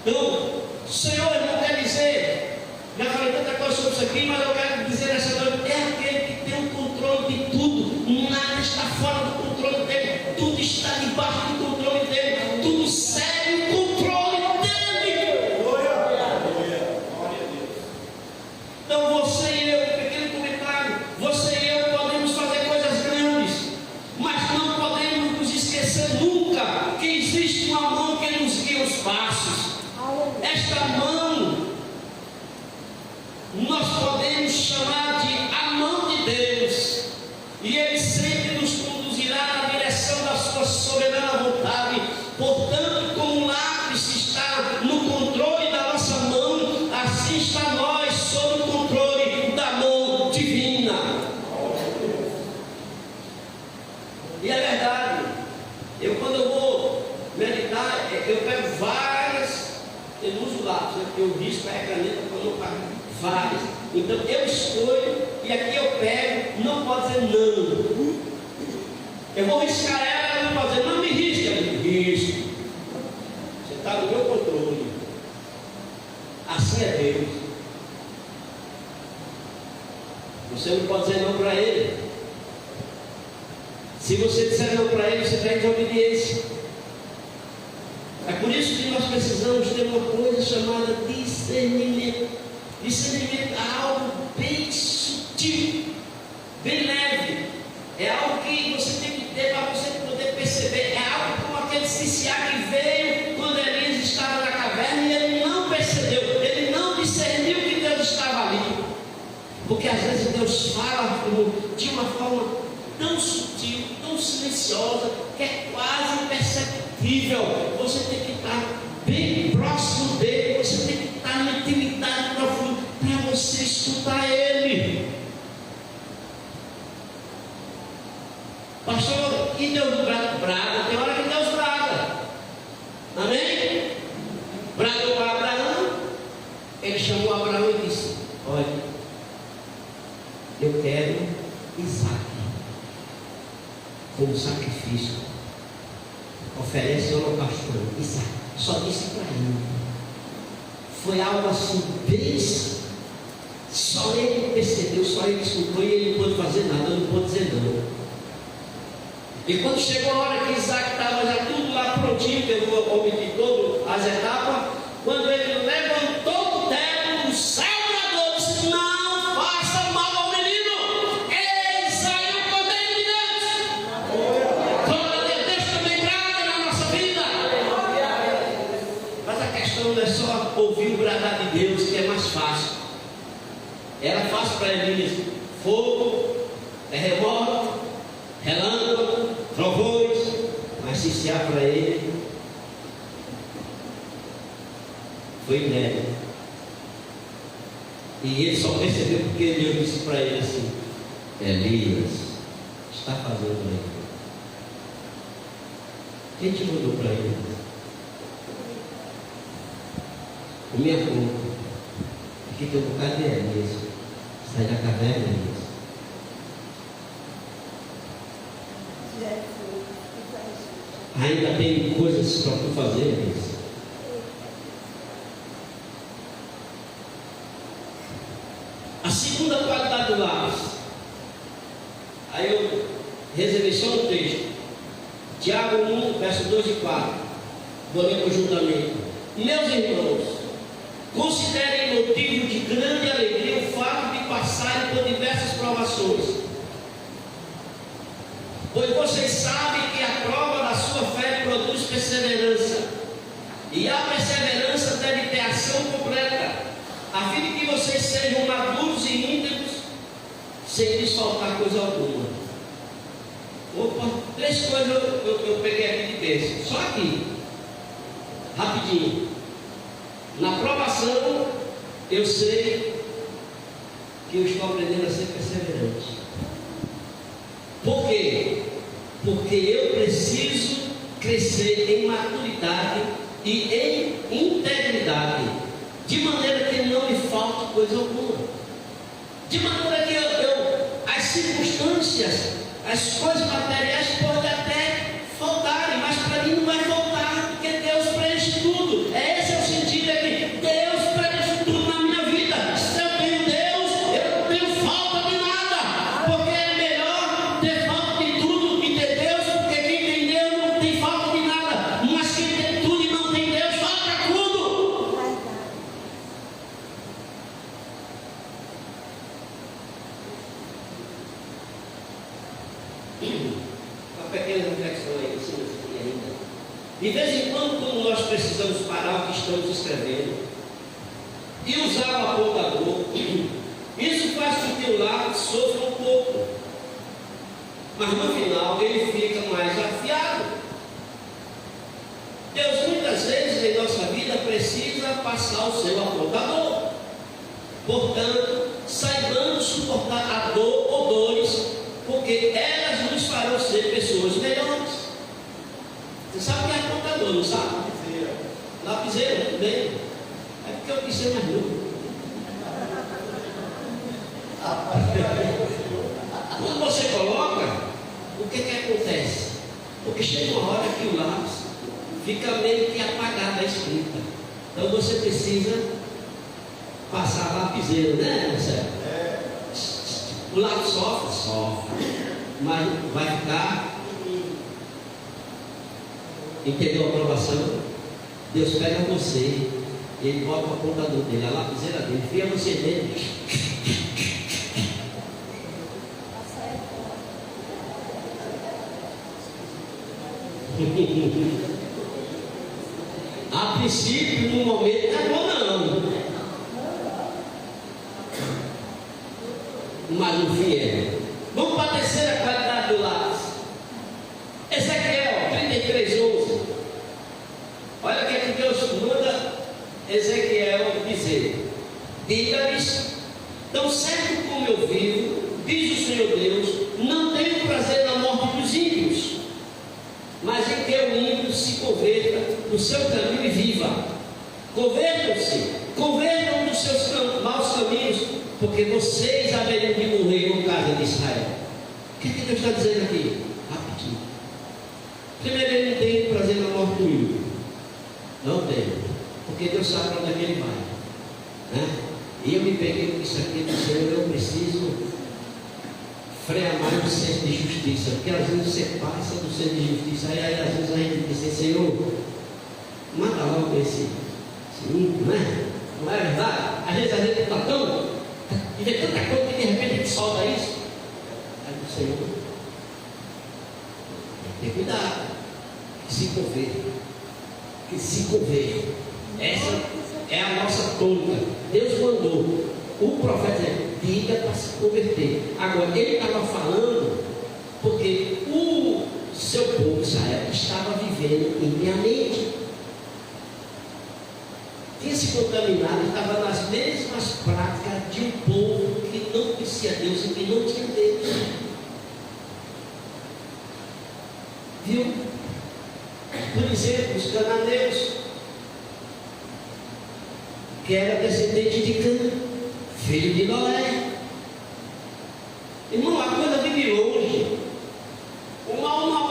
Então, Senhor não quer dizer, já falei tanta coisa sobre isso aqui, mas eu quero dizer nessa noite: é aquele que tem o controle de tudo, nada está fora do controle dele, tudo está debaixo do controle dele, tudo segue o controle dele. Então você e eu, pequeno comentário, você e eu podemos fazer coisas grandes, mas não podemos nos esquecer nunca que existe uma mão que nos guia os passos. Esta mão nós podemos chamar de a mão de Deus, e Ele sempre nos conduzirá na direção da sua soberana vontade. Portanto, como o lápis está no controle da nossa mão, assim está nós sob o controle da mão divina. E é verdade, quando eu vou meditar, eu pego várias, eu não uso lápis, né? Eu risco a caneta para não pagar várias. Então eu escolho, e aqui eu pego, não pode dizer não. Eu vou riscar ela não pode dizer não me risque, eu me risco. Você está no meu controle. Assim é Deus. Você não pode dizer não para Ele. Se você disser não para Ele, você está em desobediência. É por isso que nós precisamos ter uma coisa chamada discernimento. Discernimento é algo bem sutil, bem leve. É algo que você tem que ter para você poder perceber. É algo como aquele Sisiá que veio quando Elias estava na caverna e ele não percebeu, ele não discerniu que Deus estava ali. Porque às vezes Deus fala de uma forma tão sutil, tão silenciosa, que é quase imperceptível. Você tem que estar bem próximo dele, você tem que estar na intimidade profunda para você escutar ele. Pastor, e Deus brada? Tem hora que Deus brada. Amém? Bradou para Abraão. Ele chamou Abraão e disse: olha, eu quero Isaac como sacrifício. Oferece o holocausto para mim. Isaac. Só disse para ele. Foi algo assim, bem. Só ele percebeu, só ele escutou, e ele não pôde fazer nada, não pôde dizer não. E quando chegou a hora que Isaac estava já tudo lá prontinho, que eu vou omitir todas as etapas, quando ele levantou o teto, o céu bradou, disse: não faça mal ao menino, eis aí o poder de Deus. Glória a Deus também brada na nossa vida. Mas a questão não é só ouvir o bradar de Deus, que é mais fácil. Era fácil para Elias: fogo, terremoto, relâmpago, trovões. Mas Sisiá para ele foi inédito. E ele só percebeu porque Deus disse para ele assim: Elias, está fazendo aí. Quem te mandou para ele? O minha conta. Aqui tem um bocado de Elias. Sai da caverna, Elias. Ainda tem coisas para tu fazer, Deus. A segunda qualidade do lápis. Aí eu reservei só um texto. Tiago 1, verso 2 e 4. Vou ler conjuntamente. Meus irmãos, considerem motivo de grande alegria o fato de passarem por diversas provações. Pois vocês sabem que a prova da sua fé produz perseverança. E a perseverança deve ter ação completa, a fim de que vocês sejam maduros e íntegros, sem lhes faltar coisa alguma. Opa, 3 coisas eu peguei aqui de bênção. Só aqui, rapidinho. Na provação, eu sei que eu estou aprendendo a ser perseverante. Por quê? Porque eu preciso crescer em maturidade e em integridade, de maneira que não me falte coisa alguma, de maneira que as circunstâncias, as coisas materiais podem até faltarem, mas para mim não vai faltar, porque Deus preenche tudo. Esse é o sentido aqui. Deus preenche tudo na minha vida. Se eu tenho Deus, eu não tenho falta de nada, porque é melhor ter falta de tudo e ter Deus, porque quem tem Deus não tem falta de nada, mas quem tem tudo e não tem Deus, falta tudo. Uma pequena reflexão aí, se não sei ainda. De vez em quando nós precisamos parar o que estamos escrevendo e usar o apontador. Isso faz com que o lápis sofra um pouco, mas no final ele fica mais afiado. Deus muitas vezes em nossa vida precisa passar o seu apontador. Portanto, saibamos suportar a dor ou dores, porque elas nos farão ser pessoas melhores. Você sabe o que é apontador, não sabe? Lapiseira, tudo bem? É porque eu quis ser mais novo. Quando você coloca, o que acontece? Porque chega uma hora que o lápis fica meio que apagado a escrita. Então você precisa passar a lapiseira, né, Marcelo? O lápis sofre, mas vai ficar. Entendeu a aprovação? Deus pega você, ele bota o apontador dele, a lapiseira dele, enfia você dele. A princípio, no momento, não é bom não, mas no fim é. Vamos para a terceira qualidade do lápis. Ezequiel 33:11. Olha o que é que Deus manda Ezequiel dizer. Diga-lhes: tão certo como eu vivo, diz o Senhor Deus, não tenho prazer na morte dos ímpios, mas em que o ímpio se converta do seu caminho e viva. Convertam-se, convertam dos seus maus caminhos, porque vocês haveriam de morrer no caso de Israel. O que Deus está dizendo aqui? Rapidinho. Primeiro, ele não tem prazer na morte do ímpio. Não tem, porque Deus sabe para onde é que ele vai, né? E eu me peguei com isso aqui do Senhor. Eu preciso frear mais o senso de justiça, porque às vezes você passa do senso de justiça, aí às vezes a gente diz assim: Senhor, mata logo esse ímpio, não é? Não é verdade? Às vezes a gente está tão, e vê tanta coisa que de repente a gente solta isso. Aí o Senhor tem que ter cuidado, que se converta, que se converta. Essa é a nossa tônica. Deus mandou o profeta diga para se converter. Agora, ele estava falando porque o seu povo Israel estava vivendo impiamente, tinha se contaminado, estava nas mesmas práticas de um povo que não conhecia Deus e que não tinha Deus. Viu? Por exemplo, os cananeus, que era descendente de Cã, filho de Noé. Irmão, a coisa vive longe. Uma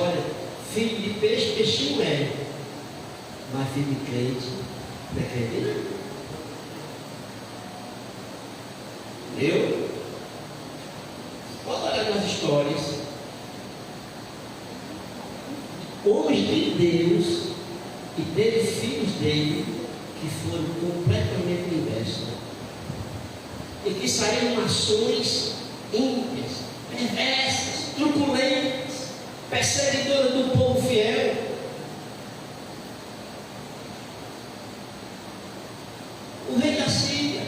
história, filho de peixe, peixinho é. Mas filho de crente, não é crente não. Eu, pode olhar nas histórias, homens de Deus, e teve filhos dele que foram completamente inversos, e que saíram nações ímpias, perversas, truculentas, perseguidoras do povo fiel. O rei da Síria,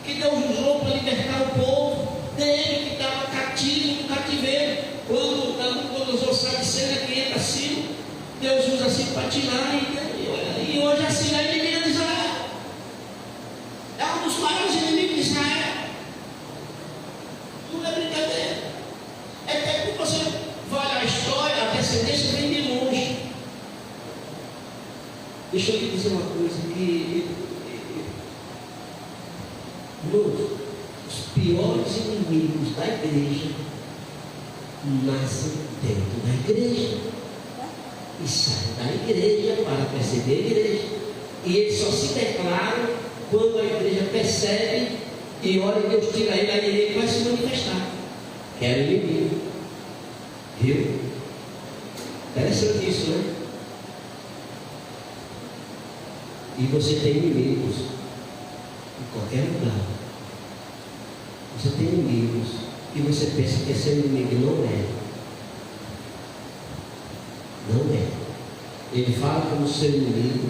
que Deus usou para libertar o povo dele, que estava cativo no cativeiro. Quando Nabucodonosor sai de cena, que entra Ciro, Deus usa assim para tirar, e hoje a Síria é inimiga de Israel. É um dos maiores inimigos de Israel. Não é brincadeira. É que você vai olhar a história, a descendência vem de longe. Deixa eu lhe dizer uma coisa os piores inimigos da igreja nascem dentro da igreja e saem da igreja para perceber a igreja, e eles só se declaram quando a igreja percebe, e olha, Deus tira ele, aí ele vai se manifestar, que era inimigo. Viu? Interessante isso, né? E você tem inimigos em qualquer lugar. Você tem inimigos e você pensa que esse inimigo não é. Não é. Ele fala como seu inimigo,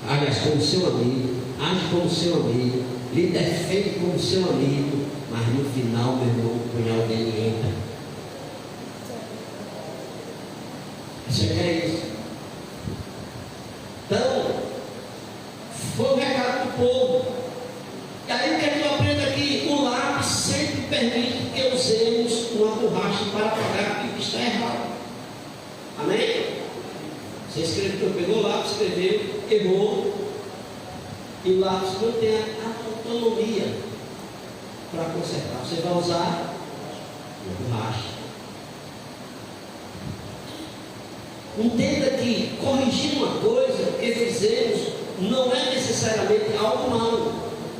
aliás, como seu amigo, age como seu amigo, lhe defende como seu amigo, mas no final, meu irmão, o punhal dele entra. Você quer isso? Então, foi o recado do povo. E aí o que é que eu aprendo aqui? O lápis sempre permite que usemos uma borracha para apagar aquilo que está errado. Amém? Você escreveu, pegou o lápis, escreveu, errou. E o lápis não tem a autonomia para consertar. Você vai usar uma borracha. Entenda que corrigir uma coisa que fizemos não é necessariamente algo mau,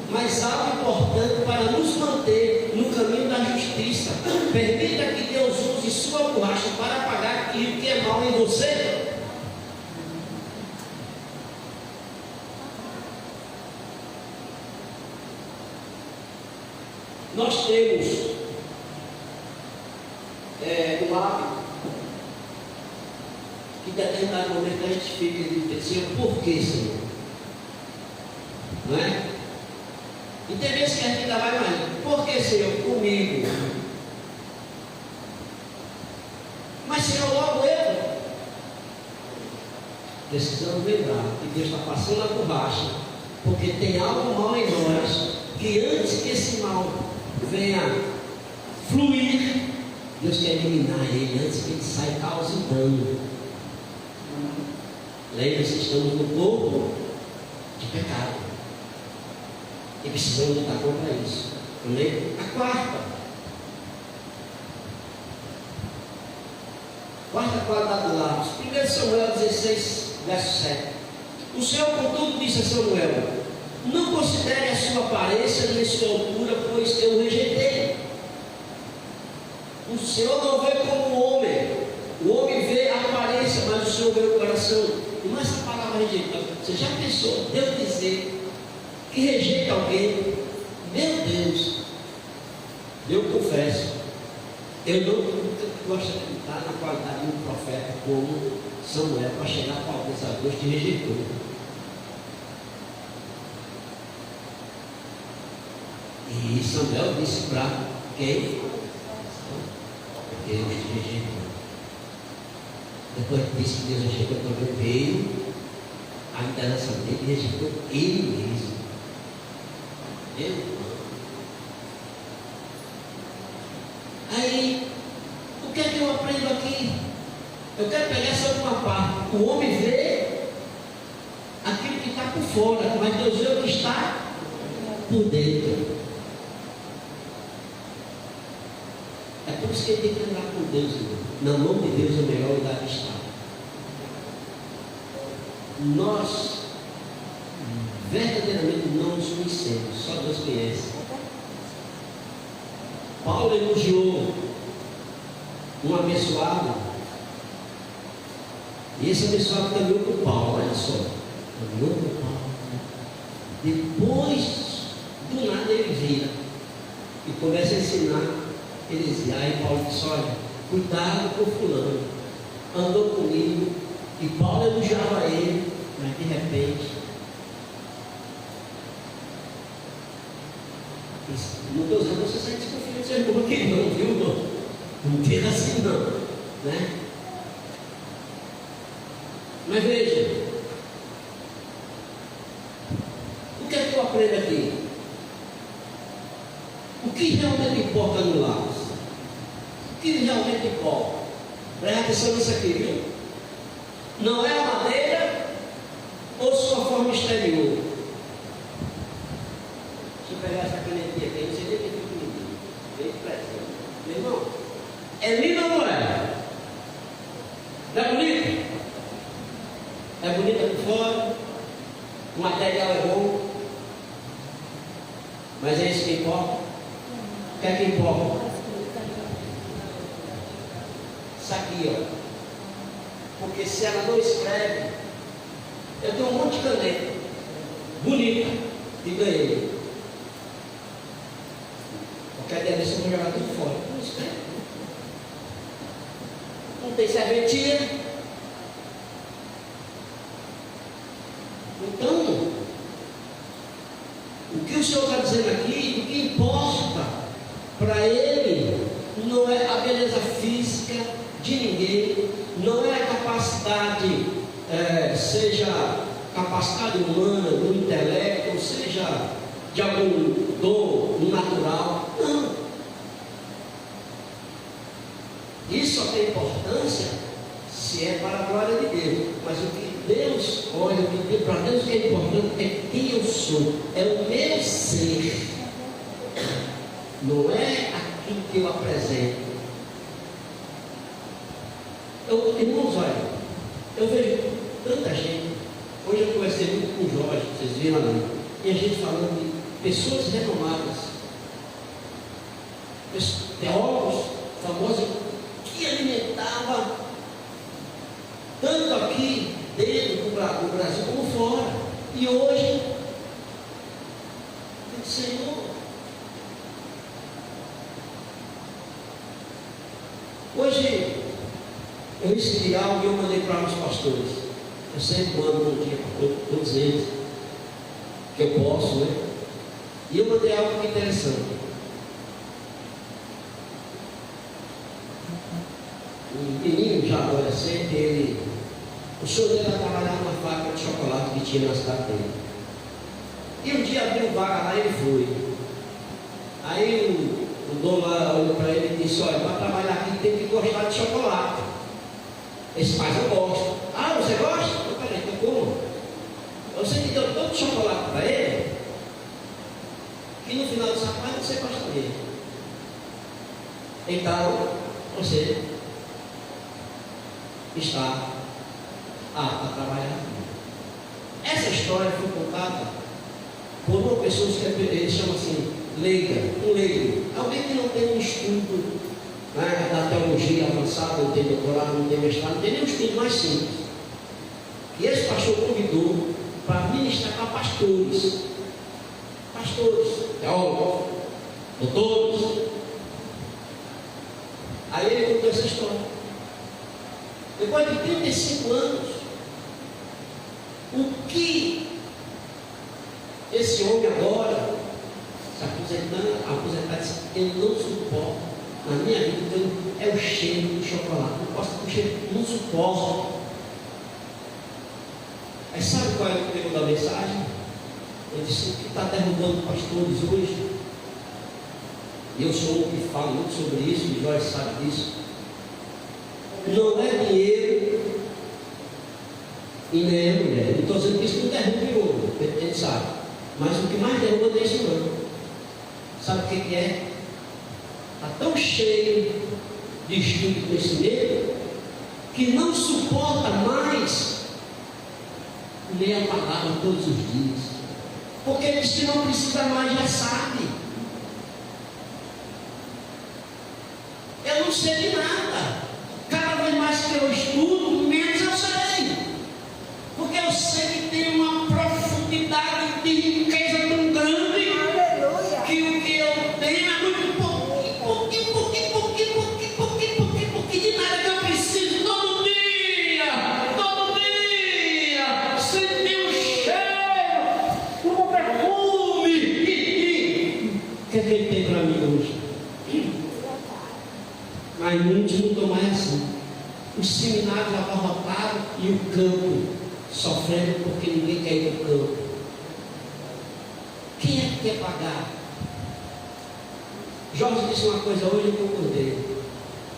mas algo importante para nos manter no caminho da justiça. Permita que Deus use sua borracha para apagar aquilo que é mal em você. Nós temos um hábito que em determinado momento a gente fica e diz, Senhor, por que, Senhor? Não é? E tem vezes que a gente ainda vai mais, por que, Senhor, comigo? Mas, Senhor, logo eu. Precisamos lembrar que Deus está passando a borracha, porque tem algo mal em nós, que antes que esse mal venha fluir, Deus quer eliminar ele antes que ele saia causando dano. Lembre-se, estamos no corpo de pecado e precisamos lutar contra isso. Amém? A quarta qualidade do lápis. 1 Samuel 16, verso 7. O Senhor, contudo, disse a Samuel: não considere a sua aparência nem sua altura, pois eu o rejeitei. O Senhor não vê como o homem. O homem vê a aparência, mas o Senhor vê o coração. E não essa palavra rejeitar. Você já pensou, Deus dizer que rejeita alguém? Meu Deus, eu confesso, eu não gosto de estar na qualidade de um profeta como Samuel para chegar para alguém, sabe, Deus te rejeitou. E Samuel disse para quem? Deus te rejeitou. Depois disse que Deus rejeitou também, veio a liderança dele e rejeitou ele mesmo. Meu irmão. Aí, o que é que eu aprendo aqui? Eu quero pegar essa última parte. O homem vê aquilo que está por fora, mas Deus vê o que está por dentro. É por isso que ele tem que andar com Deus, irmão. Na mão de Deus é o melhor lugar de estar. Nós verdadeiramente não nos conhecemos, só Deus conhece. Paulo elogiou um abençoado, e esse abençoado caminhou com Paulo, olha só, caminhou com Paulo. Depois, do nada ele vira e começa a ensinar eles. Aí Paulo disse: olha, cuidado com fulano, andou comigo. E Paulo elogiava ele, mas de repente, não estou dizendo você sai desconfiando do seu irmão aqui não, viu, irmão? Não fica assim não, né? Mas veja, o que é que eu aprendo aqui? O que realmente importa no lar? O que realmente importa? Presta atenção nisso aqui, viu? Não é a maneira ou sua forma exterior. Deixa eu pegar essa canetinha aqui, não sei nem o que fica comigo. Vem depressa. Meu irmão, é lindo ou não é? Não é bonito? É bonita por fora, o material é bom, mas é isso que importa. O que é que importa? Isso aqui, ó. Porque se ela não escreve, eu tenho um monte de caneta bonita e ganhei. Qualquer dia desse eu vou jogar tudo fora. Não escreve. Não tem serventia. Então, o que o Senhor está dizendo aqui, o que importa para ele não é a beleza física de ninguém, não é a capacidade, seja capacidade humana, do intelecto, ou seja de algum dom natural. Não. Isso só tem importância se é para a glória de Deus. Mas o que Deus olha, para Deus o que é importante é quem eu sou, é o meu ser, não é aquilo que eu apresento. Irmãos, olha, eu vejo tanta gente. Hoje eu conversei muito com o Jorge, vocês viram ali, e a gente falando de pessoas renomadas, teólogos famosos que alimentavam tanto aqui dentro do Brasil como fora. E hoje, eu disse: Senhor, hoje eu recebi algo e eu mandei para os pastores. Eu sempre mando um dia para todos eles, que eu posso, né? E eu mandei algo interessante. Um menino já adolescente, o senhor dele ia trabalhar numa fábrica de chocolate que tinha na cidade dele. E um dia abriu vaga lá e ele foi. Aí o dono lá olhou para ele e disse: olha, para trabalhar aqui tem que gostar de chocolate. Esse mais eu gosto. Ah, você gosta? Então peraí, que eu como. Você que deu tanto chocolate para ele, que no final do sapato você gosta dele. Então, você está apto a trabalhar. Essa história foi contada por uma pessoa que ele chama assim, leiga, um leigo, alguém que não tem um estudo, né, da teologia avançada, não tem doutorado, não tem mestrado, não tem nenhum estudo mais simples. E esse pastor convidou para ministrar para pastores, teólogos, doutores. Aí ele contou essa história. Depois de 35 anos, o que esse homem agora, se aposentado, eu não suporto na minha vida, é o cheiro do chocolate. Não posso com o cheiro, não suporto. Aí sabe qual é o período da mensagem? Eu disse: o que está derrubando pastores hoje? E eu sou um que falo muito sobre isso, e Jorge sabe disso. Não é dinheiro e nem é mulher. Não estou dizendo que isso não derruba o homem, a gente sabe. Mas o que mais derruba não é isso não. Sabe o que é? está tão cheio de estudo e conhecimento que não suporta mais ler a palavra todos os dias, porque ele diz que não precisa mais, já sabe. Eu não sei de nada. Cada vez mais que eu estudo, menos eu sei, porque eu sei que tem uma profundidade de riqueza tão grande que o que eu tenho é muito pouquinho de nada que eu preciso todo dia, sentir o cheiro, o perfume. O que é que ele tem para mim hoje? Mas muitos não estão mais assim. Os seminários abarrotados e o campo sofrendo porque ninguém quer ir para o campo. Quem é que quer pagar? Jorge disse uma coisa hoje, eu concordei,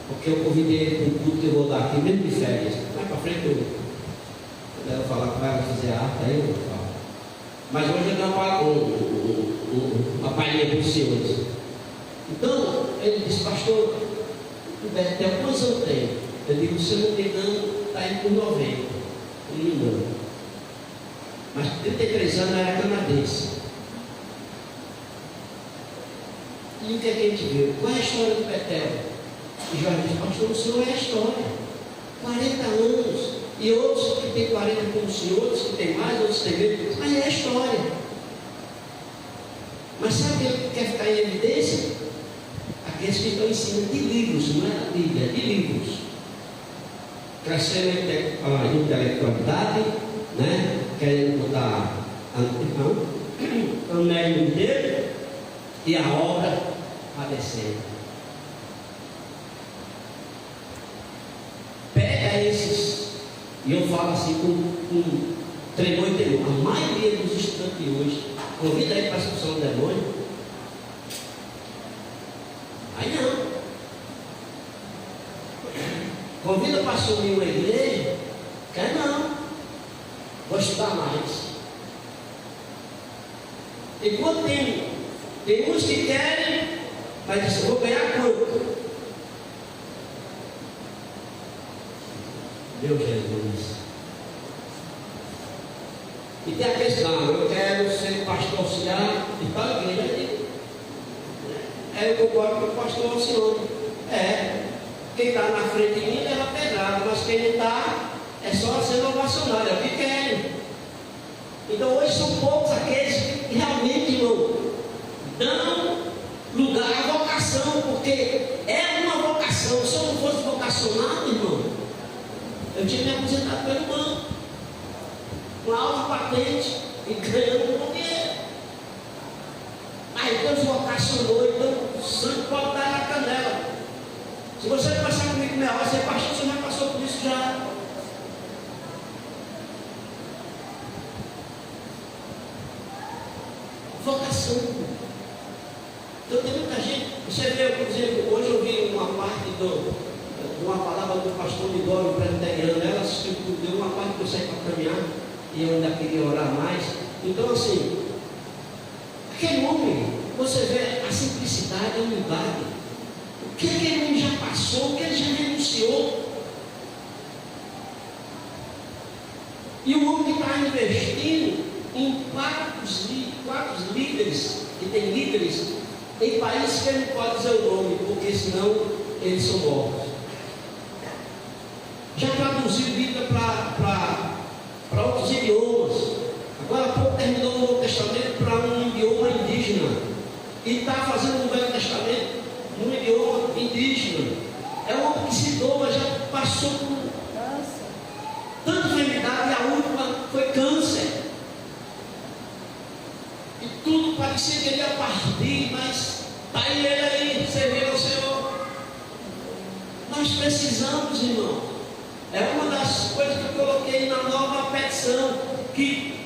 porque eu convidei ele para um culto que eu vou dar aqui, mesmo de férias. Mais para frente eu quero falar com ela, fazer a arte, aí eu vou falar. Mas hoje eu dou uma palhinha para os senhores. Então, ele disse, pastor, Betel, quantos eu tenho? Eu digo, se eu não me engano, está indo por 90. Não me engano. Mas 33 anos era canadense. E o que é que a gente viu? Qual é a história do Betel? E Jorge disse, pastor, o senhor é a história. 40 anos. E outros que têm 40 como o senhor, outros que têm mais, outros têm menos. Mas é a história. Mas sabe o que quer ficar em evidência? Aqueles que estão em cima de livros, não é da Bíblia, de livros. Crescendo em intelectualidade, né? Querendo botar o mérito dele e a obra padecendo. Pega esses, e eu falo assim com tremor e temor. A maioria dos estudantes de hoje, convida aí para a expulsão do demônio. Aí não. Convida para assumir uma igreja? Quer não. Vou estudar mais. Enquanto tem uns que querem, mas dizem, vou ganhar quanto? Meu Jesus. E tem a questão, eu quero ser pastor auxiliar de tal igreja. Eu concordo com o pastor Alcione. Quem está na frente de mim leva pedrada, mas quem não está é só sendo ovacionado, é o que querem. Então hoje são poucos aqueles que realmente, irmão, dão lugar à vocação, porque é uma vocação. Se eu não fosse vocacionado, irmão, eu tinha me aposentado pelo banco, com alta patente e ganhando um dinheiro. Mas Deus vocacionou, então o sangue pode dar na canela. Se você passar comigo meia hora, você pastor, você já passou por isso já. Vocação. Então tem muita gente. Você vê, por exemplo, hoje eu vi uma parte de uma palavra do pastor Lidório presbiteriano. Ela assistiu tudo, deu uma parte que eu saí para caminhar e eu ainda queria orar mais. Então assim, aquele homem, você vê a simplicidade, a humildade. O que aquele homem já passou, o que ele já renunciou. E o homem que está investindo em quatro líderes, que tem líderes em países que ele não pode dizer o nome, porque senão eles são mortos. Já traduziu Bíblia para outros idiomas. Agora há pouco terminou o Novo Testamento para um idioma indígena. E está fazendo o Velho Testamento num idioma indígena. É um homem que se doa, já passou por tanta enfermidade, e a última foi câncer. E tudo parecia que ele ia partir, mas está ele aí, servindo ao Senhor. Nós precisamos, irmão. É uma das coisas que eu coloquei na nova petição, que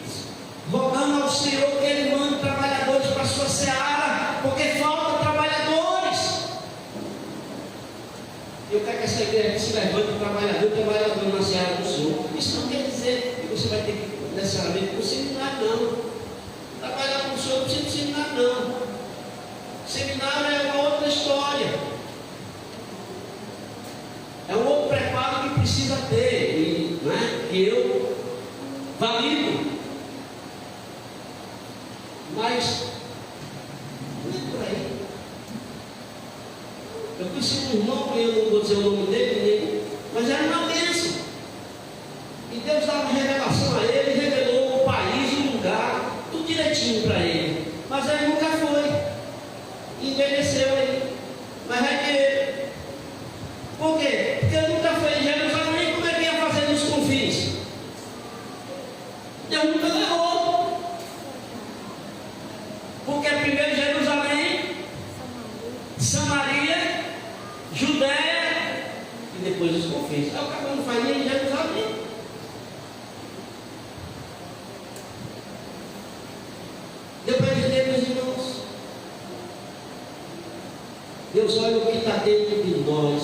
rogando ao Senhor que Ele mande trabalhadores para a sua seara, porque faltam trabalhadores. Eu quero que essa igreja se levante trabalhador na seara do Senhor. Isso não quer dizer que você vai ter que necessariamente para o seminário, não. Trabalhar com o Senhor não precisa de seminário, não. Seminário é uma outra história. ter, né, que eu valido. Mas não é por aí. Eu conheci um irmão, eu não vou dizer o nome dele, mas era uma bênção. E Deus dava revelação a ele, revelou o país, o lugar, tudo direitinho para ele. Mas ele nunca foi. Envelheceu aí. Mas vai querer. Por quê? Porque ele nunca foi em Jerusalém, como é que ia fazer nos confins? Deus nunca levou. Porque primeiro Jerusalém, Samaria, Judéia e depois os confins. Aí o cara não faz nem em Jerusalém. Deu para entender, meus irmãos? Deus olha o que está dentro de nós,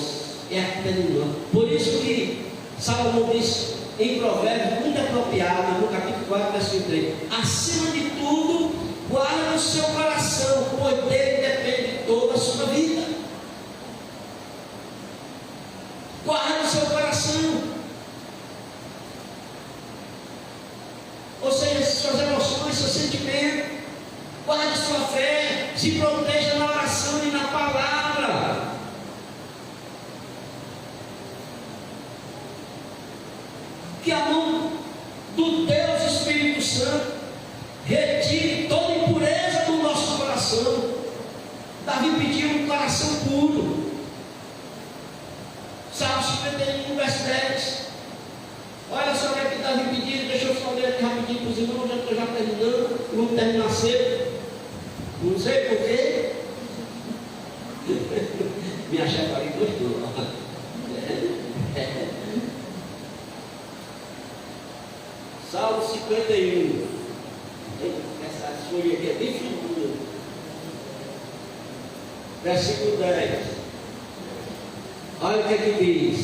é aqui dentro de nós. Por isso que Salomão diz em Provérbios, muito apropriado, no capítulo 4, versículo 3: acima de tudo, guarda o seu coração, pois dele depende toda a sua vida. Guarda o seu coração. Ou seja, suas emoções, seus sentimentos. Guarde sua fé, se proteja na oração e na palavra. Que a mão do Deus Espírito Santo retire toda impureza do nosso coração. Davi pediu um coração puro. Salmo 51, verso 10. Olha só o que Davi pediu. Deixa eu só ler aqui rapidinho para os irmãos, já estou terminando. Vamos terminar cedo. Não sei porquê. Minha chefe ali gostou. Salmo 51. Essa folha aqui é bem fininha. Versículo 10. Olha o que é que diz: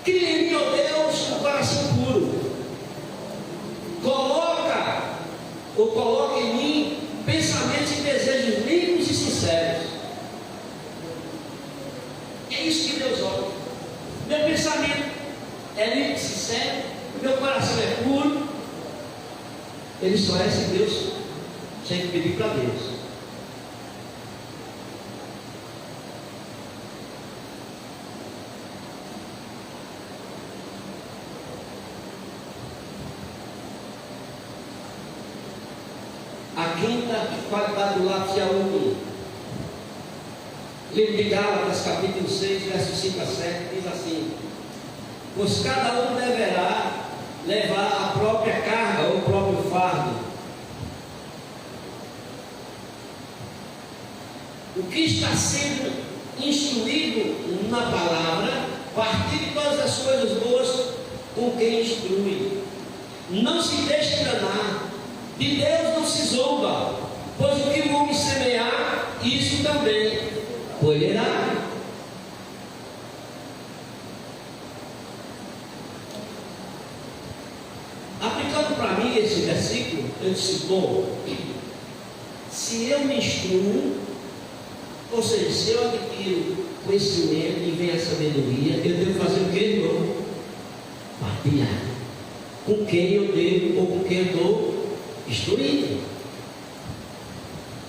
cria em mim, ó Deus, um coração puro. Coloca em mim pensamentos e desejos limpos e sinceros. É isso que Deus olha. Meu pensamento é limpo e sincero, meu coração é puro. Ele só é se Deus tem que pedir para Deus. A quinta qualidade do lápis é a última. Livro de Gálatas, capítulo 6, versos 5 a 7, diz assim: pois cada um deverá levar a própria carga ou o próprio fardo. O que está sendo instruído na palavra, partilhe todas as coisas boas com quem instrui. Não se deixe enganar. De Deus não se zomba, pois o que o homem semear, isso também colherá. Aplicando para mim esse versículo, eu disse: bom, se eu me instruo, ou seja, se eu adquiro conhecimento e venho a sabedoria, eu devo fazer o que, irmão? Partilhar. Com quem eu devo ou com quem eu estou instruído.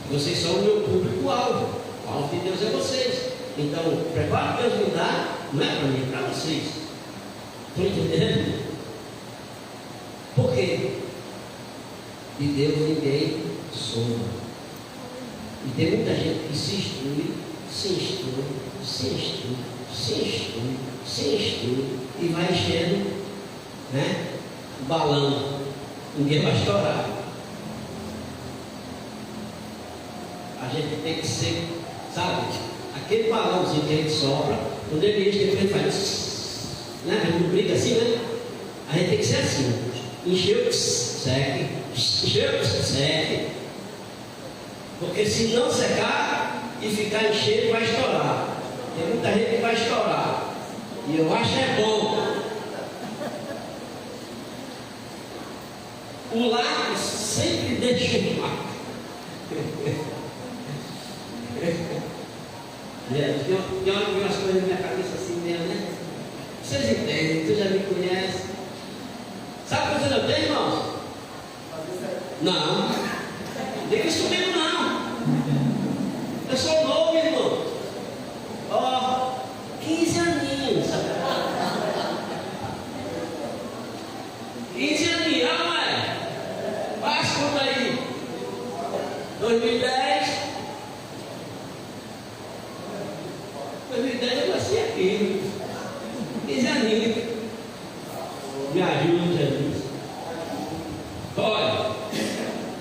Vocês são o meu público-alvo. O alvo de Deus é vocês. Então, prepara que Deus me dá, não é para mim, é para vocês. Estão entendendo? Por quê? De Deus ninguém soma. E tem muita gente que se instrui, e vai enchendo, né, o balão. Ninguém vai estourar. A gente tem que ser, sabe, aquele balãozinho que a gente sopra, quando ele enche, depois ele faz, né? A gente briga assim, né? A gente tem que ser assim: encheu, seque, encheu, seque. Porque se não secar e ficar enchendo, vai estourar. Tem muita gente que vai estourar. E eu acho que é bom. O lápis sempre deixa um marca. Tem hora que vem as coisas na minha cabeça assim mesmo, né? Vocês entendem, Não, diga isso comigo não. Eu sou novo, irmão. Ó, 15 aninhos. 15 aninhos, não é? Faz conta aí. 2010 eu nasci aqui. 15 aninhos. Me ajuda, Jesus. Olha,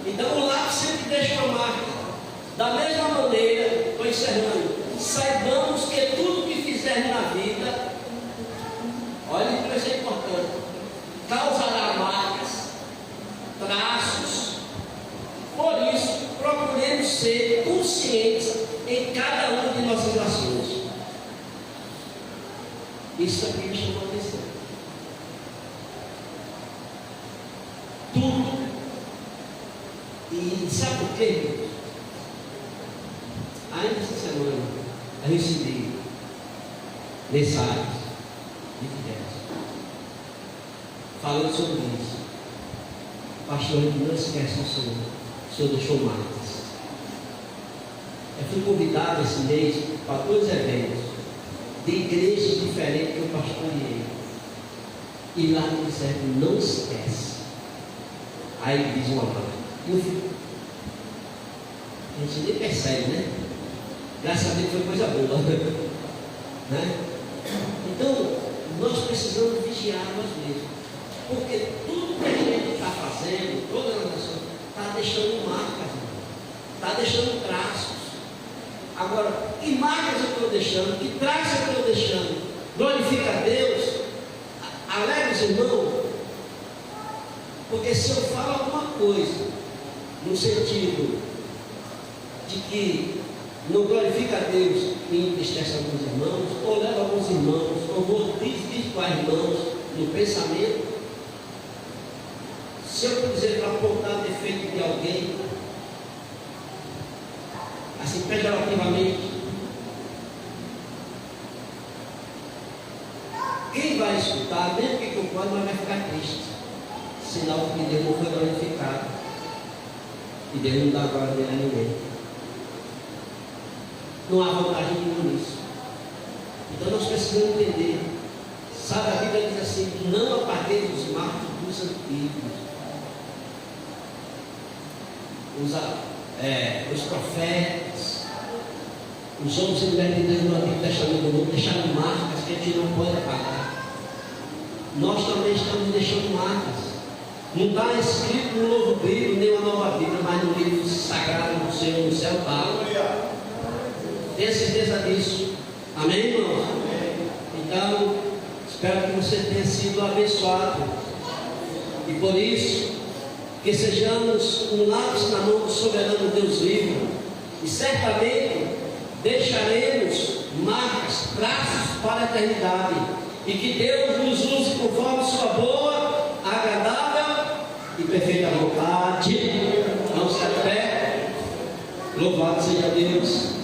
então o lápis sempre deixa uma marca. Da mesma maneira, estou encerrando, saibamos que tudo que fizermos na vida, olha que isso é importante, causará marcas, traços. Por isso, procuremos ser conscientes em cada uma de nossas ações. Isso aqui me chamou a atenção. Tudo. E sabe por quê? Ainda essa semana eu recebi mensagens de diversos falando sobre isso. Pastor, não esquece o senhor deixou marcas. Eu fui convidado esse mês para 2 eventos de igrejas diferentes que eu pastoreei. E lá me disseram, não esquece. Aí diz uma marca. A gente nem percebe, né? Graças a Deus foi coisa boa. Né? Então, nós precisamos vigiar nós mesmos. Porque tudo que a gente está fazendo, todas as nações, está deixando marcas, está deixando traços. Agora, que marcas eu estou deixando? Que traços eu estou deixando? Glorifica a Deus? Alegra os irmãos? Porque se eu falo alguma coisa, no sentido de que não glorifica a Deus e entristece alguns irmãos, ou leva alguns irmãos, ou vou desvirtuar irmãos no pensamento, se eu quiser apontar defeito de alguém, assim pejorativamente, quem vai escutar, mesmo que concorde, mas vai ficar triste, sinal que Deus não foi glorificado e Deus não dá glória dele a ninguém. Não há vantagem nenhuma nisso. Então nós precisamos entender. Sabe, a Bíblia diz assim: não aparteis dos marcos dos antigos. Os profetas, os homens e mulheres de Deus no Antigo Testamento não deixaram marcas que a gente não pode apagar. Nós também estamos deixando marcas. Não está escrito no novo livro, nem uma nova Bíblia, mas no livro sagrado do Senhor no céu está. Tenha certeza disso. Amém, irmão? Então, espero que você tenha sido abençoado. E por isso, que sejamos um lápis na mão do soberano Deus vivo. E certamente deixaremos marcas, traços para a eternidade. E que Deus nos use conforme sua boa, agradável e perfeita vontade. Vamos ficar de pé. Louvado seja Deus.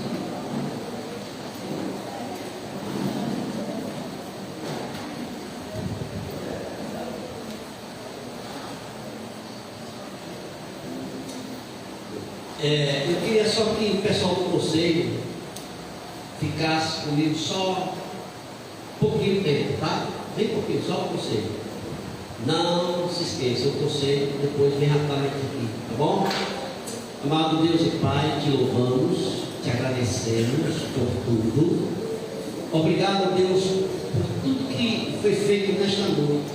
Eu queria só que o pessoal do conselho ficasse comigo só um pouquinho de tempo, tá? Bem pouquinho, só o conselho. Não se esqueça, o conselho depois vem à tarde aqui, tá bom? Amado Deus e Pai, te louvamos, te agradecemos por tudo. Obrigado, Deus, por tudo que foi feito nesta noite.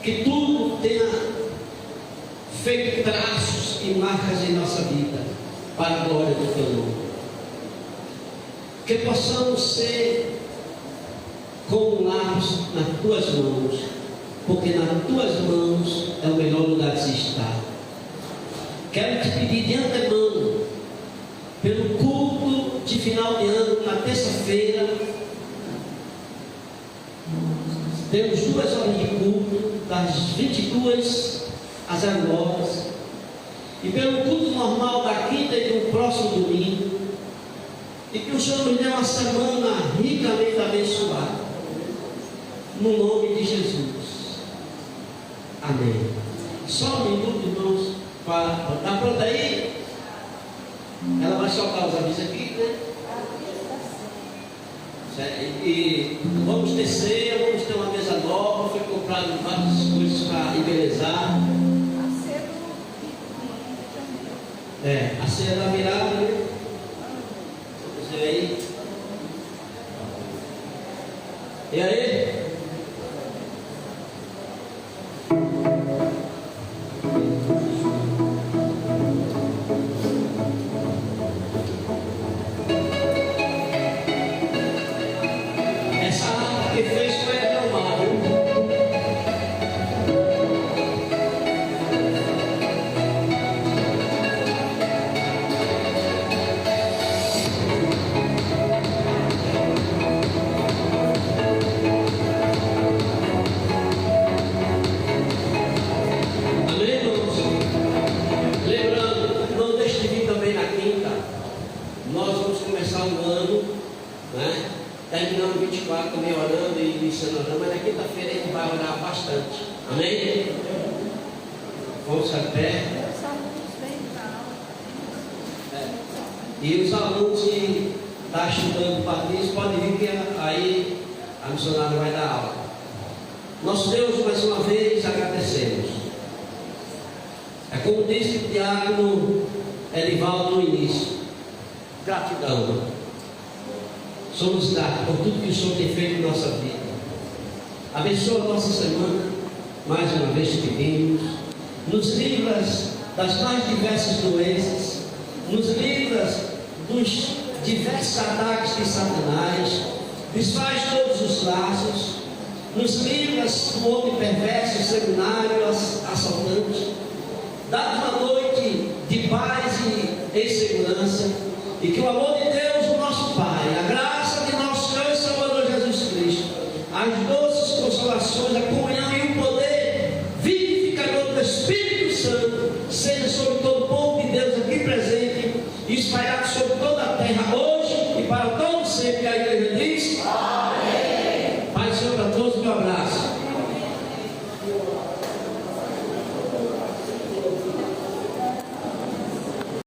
Que tudo tenha feito traços e marcas em nossa vida, para a glória do teu nome. Que possamos ser como um lápis nas tuas mãos, porque nas tuas mãos é o melhor lugar de se estar. Quero te pedir de antemão, pelo culto de final de ano, na terça-feira, temos 2 horas de culto, das 22 às 0 horas, e pelo culto normal da quinta e do próximo domingo, e que o Senhor nos dê uma semana ricamente abençoada, no nome de Jesus. Amém. Só um minuto, irmãos. Está pronto aí? Ela vai soltar os avisos aqui, né? E vamos ter ceia, vamos ter uma mesa nova. Foi comprado várias coisas para embelezar. A ceia da virada, né? Você aí? E aí? Essa arte que fez foi derramada. Terminamos 24 também orando e iniciando orando, mas na quinta-feira a gente vai orar bastante. Amém? Vamos ficar de pé. E os alunos que estão estudando patrício podem vir que aí a missionária vai dar aula. Nosso Deus, mais uma vez agradecemos. É como disse o diácono Edivaldo no início: gratidão. Somos gratos por tudo que o Senhor tem feito em nossa vida. Abençoa a nossa semana, mais uma vez te pedimos. Nos livras das mais diversas doenças, nos livras dos diversos ataques de Satanás, desfaz todos os laços, nos livras do homem perverso, seminário, assaltante. Dá uma noite de paz e em segurança, e que o amor de Deus, o nosso Pai, a graça de nosso Senhor e Salvador Jesus Cristo, as doces consolações, a comunhão e o poder vivificador do Espírito Santo seja sobre todo o povo de Deus aqui presente e espalhado sobre toda a terra hoje e para todos